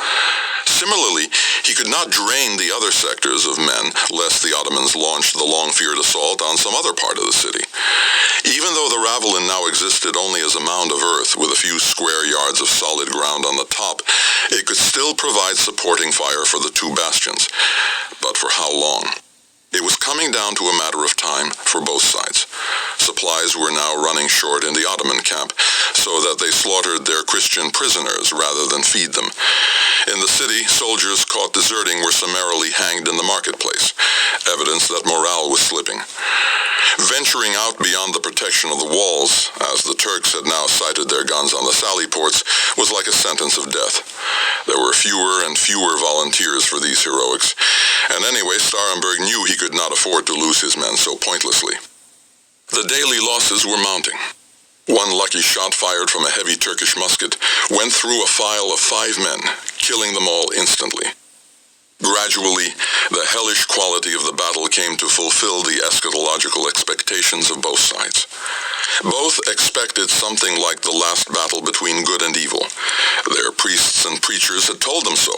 Similarly, he could not drain the other sectors of men, lest the Ottomans launched the long-feared assault on some other part of the city. Even though the Ravelin now existed only as a mound of earth with a few square yards of solid ground on the top, it could still provide supporting fire for the 2 bastions. But for how long? It was coming down to a matter of time for both sides. Supplies were now running short in the Ottoman camp, so that they slaughtered their Christian prisoners rather than feed them. In the city, soldiers caught deserting were summarily hanged in the marketplace, evidence that morale was slipping. Venturing out beyond the protection of the walls, as the Turks had now sighted their guns on the sally ports, was like a sentence of death. There were fewer and fewer volunteers for these heroics, and anyway, Starhemberg knew he could not afford to lose his men so pointlessly. The daily losses were mounting. One lucky shot fired from a heavy Turkish musket went through a file of 5 men, killing them all instantly. Gradually, the hellish quality of the battle came to fulfill the eschatological expectations of both sides. Both expected something like the last battle between good and evil. Their priests and preachers had told them so.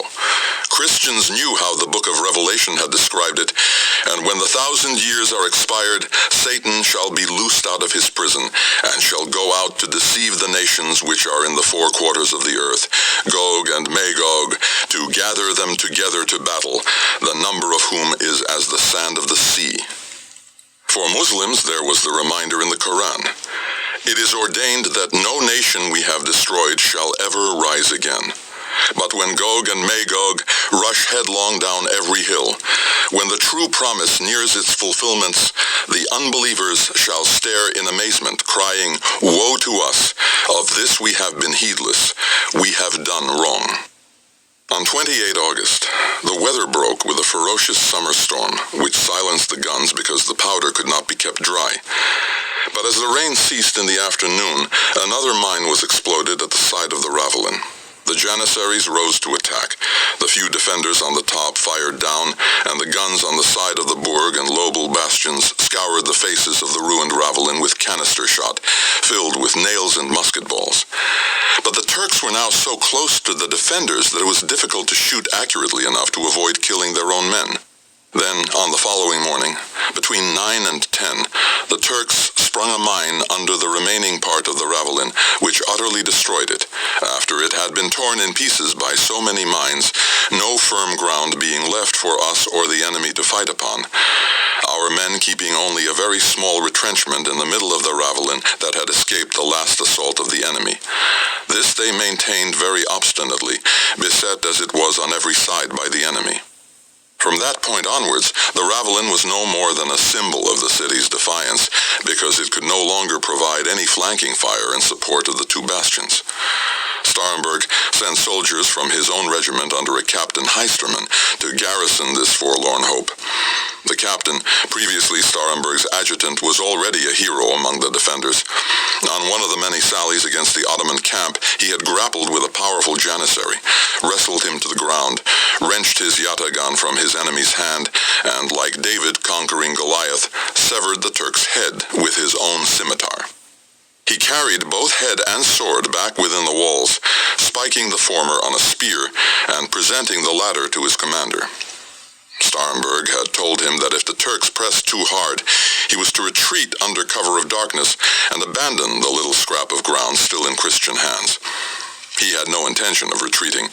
Christians knew how the book of Revelation had described it, and when the 1,000 years are expired, Satan shall be loosed out of his prison, and shall go out to deceive the nations which are in the four quarters of the earth, Gog and Magog, to gather them together to battle, the number of whom is as the sand of the sea. For Muslims, there was the reminder in the Quran. It is ordained that no nation we have destroyed shall ever rise again. But when Gog and Magog rush headlong down every hill, when the true promise nears its fulfillments, the unbelievers shall stare in amazement, crying, "Woe to us! Of this we have been heedless. We have done wrong." On 28 August, the weather broke with a ferocious summer storm, which silenced the guns because the powder could not be kept dry. But as the rain ceased in the afternoon, another mine was exploded at the side of the Ravelin. The Janissaries rose to attack. The few defenders on the top fired down, and the guns on the side of the Burg and Lobel bastions scoured the faces of the ruined Ravelin with canister shot, filled with nails and musket balls. But the Turks were now so close to the defenders that it was difficult to shoot accurately enough to avoid killing their own men. Then, on the following morning, between 9 and 10, the Turks sprung a mine under the remaining part of the Ravelin, which utterly destroyed it. After it had been torn in pieces by so many mines, no firm ground being left for us or the enemy to fight upon, our men keeping only a very small retrenchment in the middle of the Ravelin that had escaped the last assault of the enemy. This they maintained very obstinately, beset as it was on every side by the enemy. From that point onwards, the Ravelin was no more than a symbol of the city's defiance, because it could no longer provide any flanking fire in support of the two bastions. Starhemberg sent soldiers from his own regiment under a Captain Heistermann to garrison this forlorn hope. The captain, previously Starhemberg's adjutant, was already a hero among the defenders. On one of the many sallies against the Ottoman camp, he had grappled with a powerful Janissary, wrestled him to the ground, wrenched his yataghan from his enemy's hand, and, like David conquering Goliath, severed the Turk's head with his own scimitar. He carried both head and sword back within the walls, spiking the former on a spear and presenting the latter to his commander. Starhemberg had told him that if the Turks pressed too hard, he was to retreat under cover of darkness and abandon the little scrap of ground still in Christian hands. He had no intention of retreating.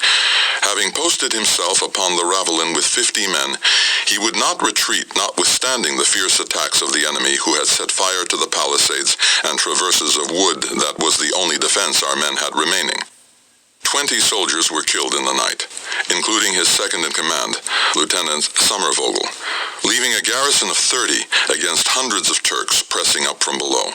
Having posted himself upon the Ravelin with 50 men, he would not retreat, notwithstanding the fierce attacks of the enemy, who had set fire to the palisades and traverses of wood that was the only defense our men had remaining. 20 soldiers were killed in the night, including his second-in-command, Lieutenant Sommervogel, leaving a garrison of 30 against hundreds of Turks pressing up from below.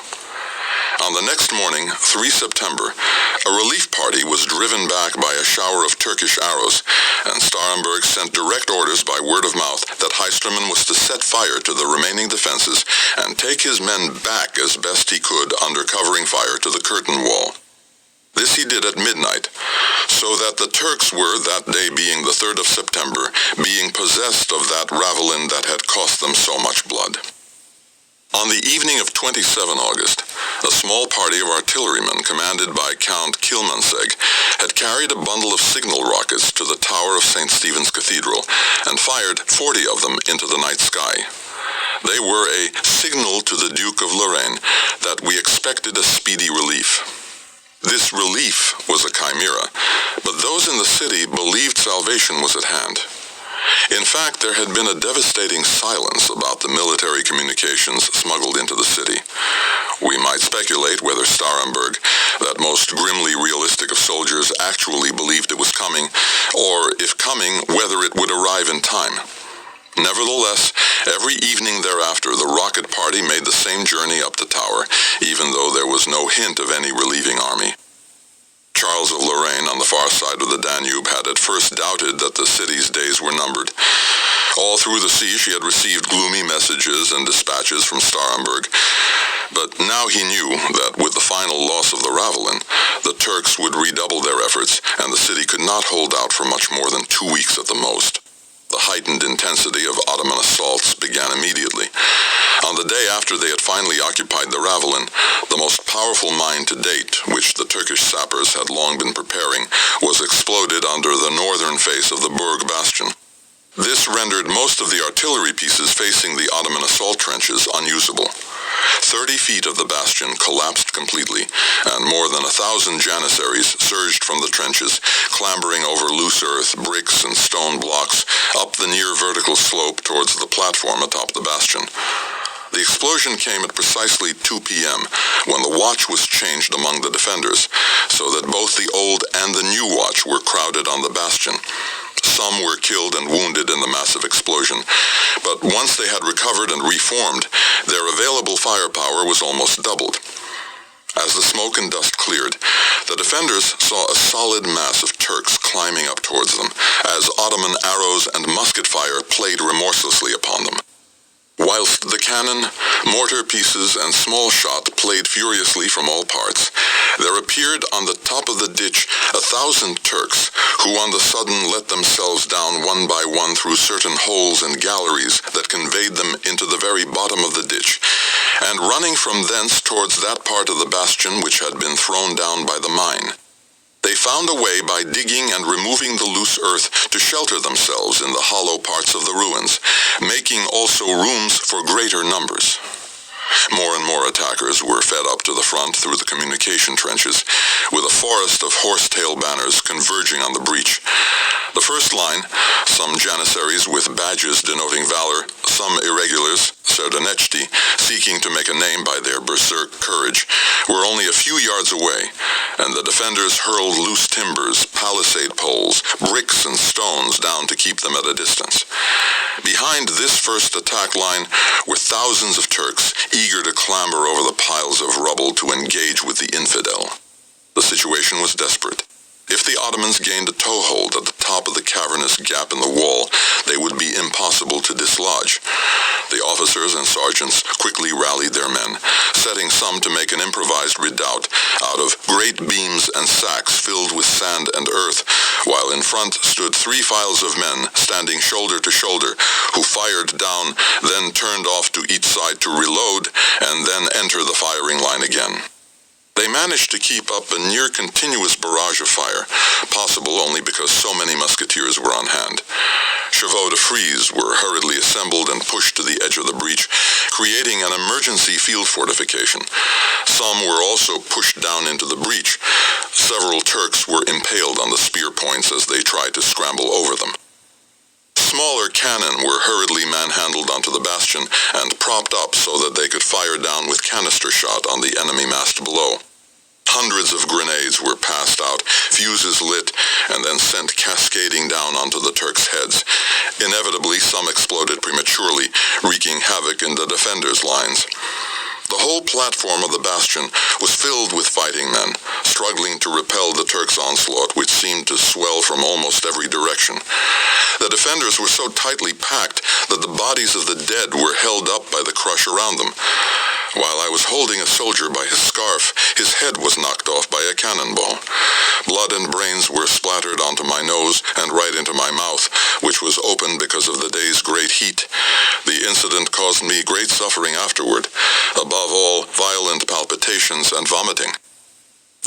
On the next morning, 3 September, a relief party was driven back by a shower of Turkish arrows, and Starhemberg sent direct orders by word of mouth that Heistermann was to set fire to the remaining defenses and take his men back as best he could under covering fire to the curtain wall. This he did at midnight, so that the Turks were, that day being the 3rd of September, being possessed of that Ravelin that had cost them so much blood. On the evening of 27 August, a small party of artillerymen commanded by Count Kilmansegg had carried a bundle of signal rockets to the tower of St. Stephen's Cathedral and fired 40 of them into the night sky. They were a signal to the Duke of Lorraine that we expected a speedy relief. This relief was a chimera, but those in the city believed salvation was at hand. In fact, there had been a devastating silence about the military communications smuggled into the city. We might speculate whether Starhemberg, that most grimly realistic of soldiers, actually believed it was coming, or, if coming, whether it would arrive in time. Nevertheless, every evening thereafter, the rocket party made the same journey up the tower, even though there was no hint of any relieving army. Charles of Lorraine, on the far side of the Danube, had at first doubted that the city's days were numbered. All through the siege he had received gloomy messages and dispatches from Starhemberg, but now he knew that with the final loss of the Ravelin, the Turks would redouble their efforts, and the city could not hold out for much more than 2 weeks at the most. The The heightened intensity of Ottoman assaults began immediately. On the day after they had finally occupied the Ravelin, the most powerful mine to date, which the Turkish sappers had long been preparing, was exploded under the northern face of the Burg bastion. This rendered most of the artillery pieces facing the Ottoman assault trenches unusable. 30 feet of the bastion collapsed completely, and more than 1,000 janissaries surged from the trenches, clambering over loose earth, bricks, and stone blocks up the near vertical slope towards the platform atop the bastion. The explosion came at precisely 2 p.m., when the watch was changed among the defenders, so that both the old and the new watch were crowded on the bastion. Some were killed and wounded in the massive explosion, but once they had recovered and reformed, their available firepower was almost doubled. As the smoke and dust cleared, the defenders saw a solid mass of Turks climbing up towards them, as Ottoman arrows and musket fire played remorselessly upon them. Whilst the cannon, mortar pieces, and small shot played furiously from all parts, there appeared on the top of the ditch 1,000 Turks, who on the sudden let themselves down one by one through certain holes and galleries that conveyed them into the very bottom of the ditch, and running from thence towards that part of the bastion which had been thrown down by the mine. They found a way by digging and removing the loose earth to shelter themselves in the hollow parts of the ruins, making also rooms for greater numbers. More and more attackers were fed up to the front through the communication trenches, with a forest of horsetail banners converging on the breach. The first line, some janissaries with badges denoting valor, some irregulars, Serdonechti, seeking to make a name by their berserk courage, were only a few yards away, and the defenders hurled loose timbers, palisade poles, bricks, and stones down to keep them at a distance. Behind this first attack line were thousands of Turks, eager to clamber over the piles of rubble to engage with the infidel. The situation was desperate. If the Ottomans gained a toehold at the top of the cavernous gap in the wall, they would be impossible to dislodge. The officers and sergeants quickly rallied their men, setting some to make an improvised redoubt out of great beams and sacks filled with sand and earth, while in front stood 3 files of men standing shoulder to shoulder, who fired down, then turned off to each side to reload, and then enter the firing line again. They managed to keep up a near-continuous barrage of fire, possible only because so many musketeers were on hand. Chevaux de frise were hurriedly assembled and pushed to the edge of the breach, creating an emergency field fortification. Some were also pushed down into the breach. Several Turks were impaled on the spear points as they tried to scramble over them. Smaller cannon were hurriedly manhandled onto the bastion and propped up so that they could fire down with canister shot on the enemy mast below. Hundreds of grenades were passed out, fuses lit, and then sent cascading down onto the Turks' heads. Inevitably, some exploded prematurely, wreaking havoc in the defenders' lines. The whole platform of the bastion was filled with fighting men, struggling to repel the Turks' onslaught, which seemed to swell from almost every direction. The defenders were so tightly packed that the bodies of the dead were held up by the crush around them. While I was holding a soldier by his scarf, his head was knocked off by a cannonball. Blood and brains were splattered onto my nose and right into my mouth, which was open because of the day's great heat. The incident caused me great suffering afterward, above all, violent palpitations and vomiting.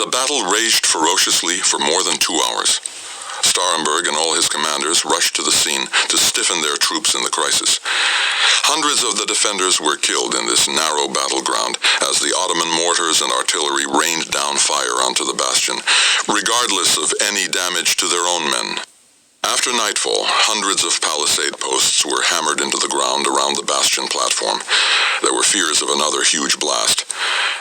The battle raged ferociously for more than 2 hours. Starhemberg and all his commanders rushed to the scene to stiffen their troops in the crisis. Hundreds of the defenders were killed in this narrow battleground as the Ottoman mortars and artillery rained down fire onto the bastion, regardless of any damage to their own men. After nightfall, hundreds of palisade posts were hammered into the ground around the bastion platform. There were fears of another huge blast.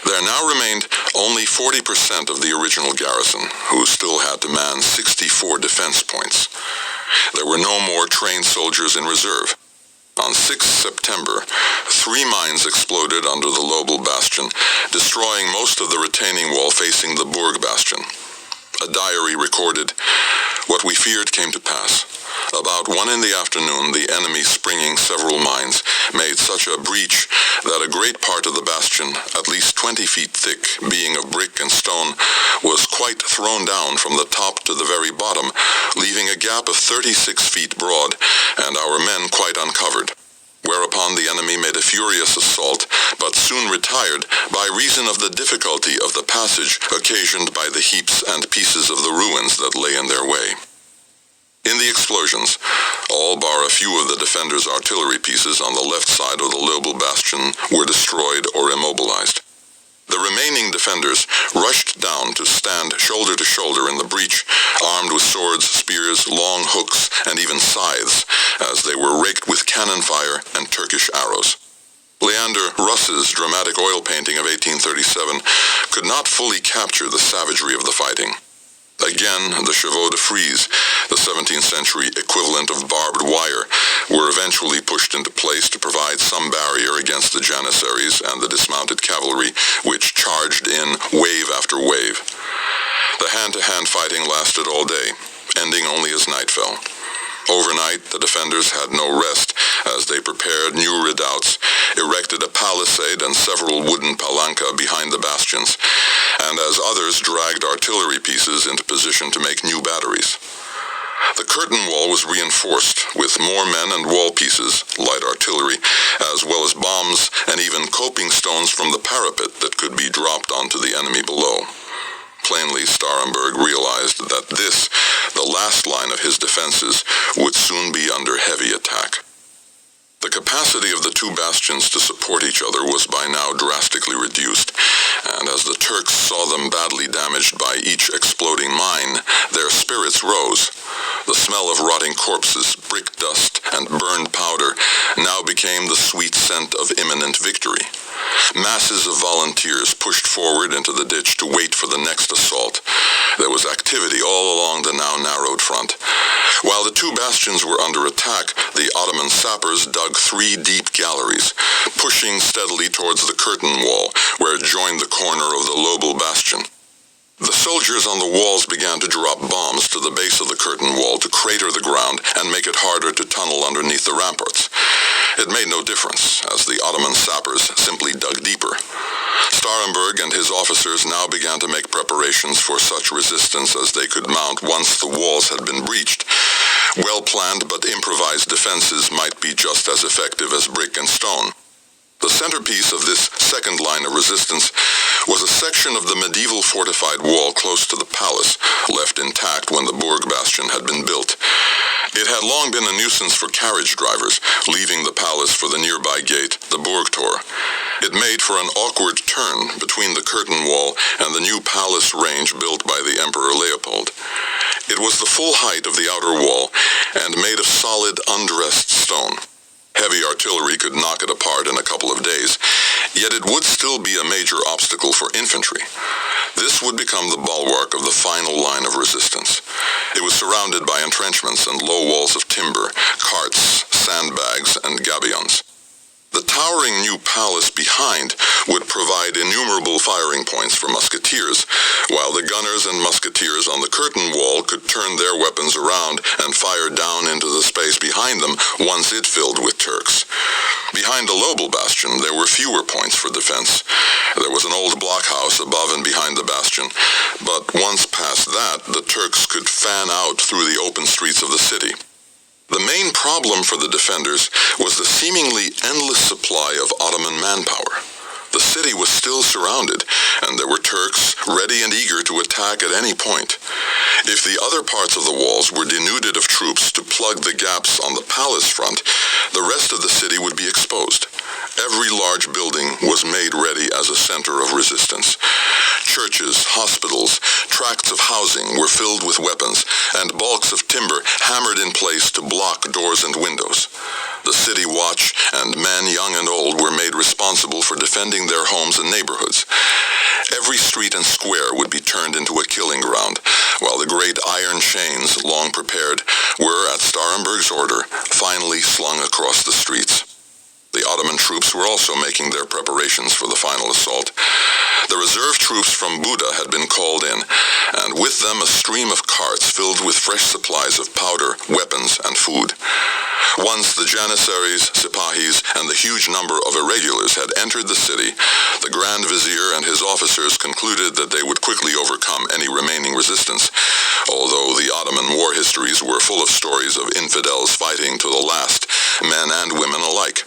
There now remained only 40% of the original garrison, who still had to man 64 defense points. There were no more trained soldiers in reserve. On 6 September, 3 mines exploded under the Lobel bastion, destroying most of the retaining wall facing the Burg bastion. A diary recorded, "What we feared came to pass. About 1 in the afternoon, the enemy, springing several mines, made such a breach that a great part of the bastion, at least 20 feet thick, being of brick and stone, was quite thrown down from the top to the very bottom, leaving a gap of 36 feet broad, and our men quite uncovered. Whereupon the enemy made a furious assault, but soon retired by reason of the difficulty of the passage occasioned by the heaps and pieces of the ruins that lay in their way. In the explosions, all bar a few of the defenders' artillery pieces on the left side of the Lobel bastion were destroyed or immobilized. The remaining defenders rushed down to stand shoulder to shoulder in the breach, armed with swords, spears, long hooks, and even scythes, as they were raked with cannon fire and Turkish arrows. Leander Russ's dramatic oil painting of 1837 could not fully capture the savagery of the fighting. Again, the chevaux de frise, the 17th century equivalent of barbed wire, were eventually pushed into place to provide some barrier against the janissaries and the dismounted cavalry, which charged in wave after wave. The hand-to-hand fighting lasted all day, ending only as night fell. Overnight, the defenders had no rest as they prepared new redoubts, erected a palisade and several wooden palanca behind the bastions, and as others dragged artillery pieces into position to make new batteries. The curtain wall was reinforced with more men and wall pieces, light artillery, as well as bombs and even coping stones from the parapet that could be dropped onto the enemy below. Plainly, Starhemberg realized that this, the last line of his defenses, would soon be under heavy attack. The capacity of the two bastions to support each other was by now drastically reduced, and as the Turks saw them badly damaged by each exploding mine, their spirits rose. The smell of rotting corpses, brick dust, and burned powder now became the sweet scent of imminent victory. Masses of volunteers pushed forward into the ditch to wait for the next assault. There was activity all along the now narrowed front. While the two bastions were under attack, the Ottoman sappers dug 3 deep galleries, pushing steadily towards the curtain wall, where it joined the corner of the Lobel bastion. The soldiers on the walls began to drop bombs to the base of the curtain wall to crater the ground and make it harder to tunnel underneath the ramparts. It made no difference, as the Ottoman sappers simply dug deeper. Starhemberg and his officers now began to make preparations for such resistance as they could mount once the walls had been breached. Well-planned but improvised defenses might be just as effective as brick and stone. The centerpiece of this second line of resistance was a section of the medieval fortified wall close to the palace, left intact when the Burg bastion had been built. It had long been a nuisance for carriage drivers, leaving the palace for the nearby gate, the Burgtor. It made for an awkward turn between the curtain wall and the new palace range built by the Emperor Leopold. It was the full height of the outer wall and made of solid, undressed stone. Heavy artillery could knock it apart in a couple of days, yet it would still be a major obstacle for infantry. This would become the bulwark of the final line of resistance. It was surrounded by entrenchments and low walls of timber, carts, sandbags, and gabions. The towering new palace behind would provide innumerable firing points for musketeers, while the gunners and musketeers on the curtain wall could turn their weapons around and fire down into the space behind them once it filled with Turks. Behind the Lobel bastion, there were fewer points for defense. There was an old blockhouse above and behind the bastion, but once past that, the Turks could fan out through the open streets of the city. The main problem for the defenders was the seemingly endless supply of Ottoman manpower. The city was still surrounded, and there were Turks ready and eager to attack at any point. If the other parts of the walls were denuded of troops to plug the gaps on the palace front, the rest of the city would be exposed. Every large building was made ready as a center of resistance. Churches, hospitals, tracts of housing were filled with weapons, and balks of timber hammered in place to block doors and windows. The city watch and men young and old were made responsible for defending their homes and neighborhoods. Every street and square would be turned into a killing ground, while the great iron chains, long prepared, were, at Starhemberg's order, finally slung across the streets. The Ottoman troops were also making their preparations for the final assault. The reserve troops from Buda had been called in, and with them a stream of carts filled with fresh supplies of powder, weapons, and food. Once the Janissaries, Sipahis, and the huge number of irregulars had entered the city, the Grand Vizier and his officers concluded that they would quickly overcome any remaining resistance, although the Ottoman war histories were full of stories of infidels fighting to the last, men and women alike.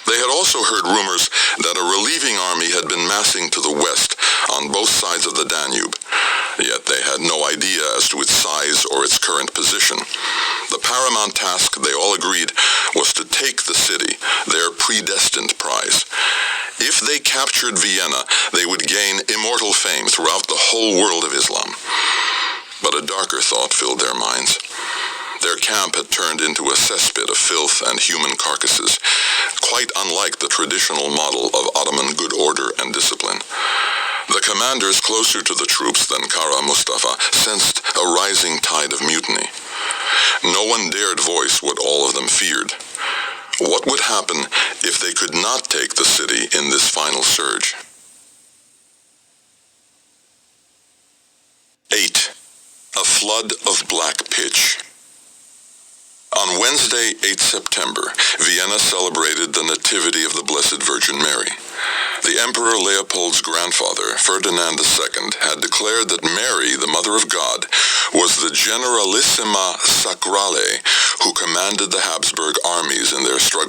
They had also heard rumors that a relieving army had been massing to the west on both sides of the Danube, yet they had no idea as to its size or its current position. The paramount task, they all agreed, was to take the city, their predestined prize. If they captured Vienna, they would gain immortal fame throughout the whole world of Islam. But a darker thought filled their minds. Their camp had turned into a cesspit of filth and human carcasses, quite unlike the traditional model of Ottoman good order and discipline. The commanders closer to the troops than Kara Mustafa sensed a rising tide of mutiny. No one dared voice what all of them feared. What would happen if they could not take the city in this final surge? 8. A flood of black pitch. On Wednesday, 8 September, Vienna celebrated the Nativity of the Blessed Virgin Mary. The Emperor Leopold's grandfather, Ferdinand II, had declared that Mary, the Mother of God, was the Generalissima Sacrale who commanded the Habsburg armies in their struggle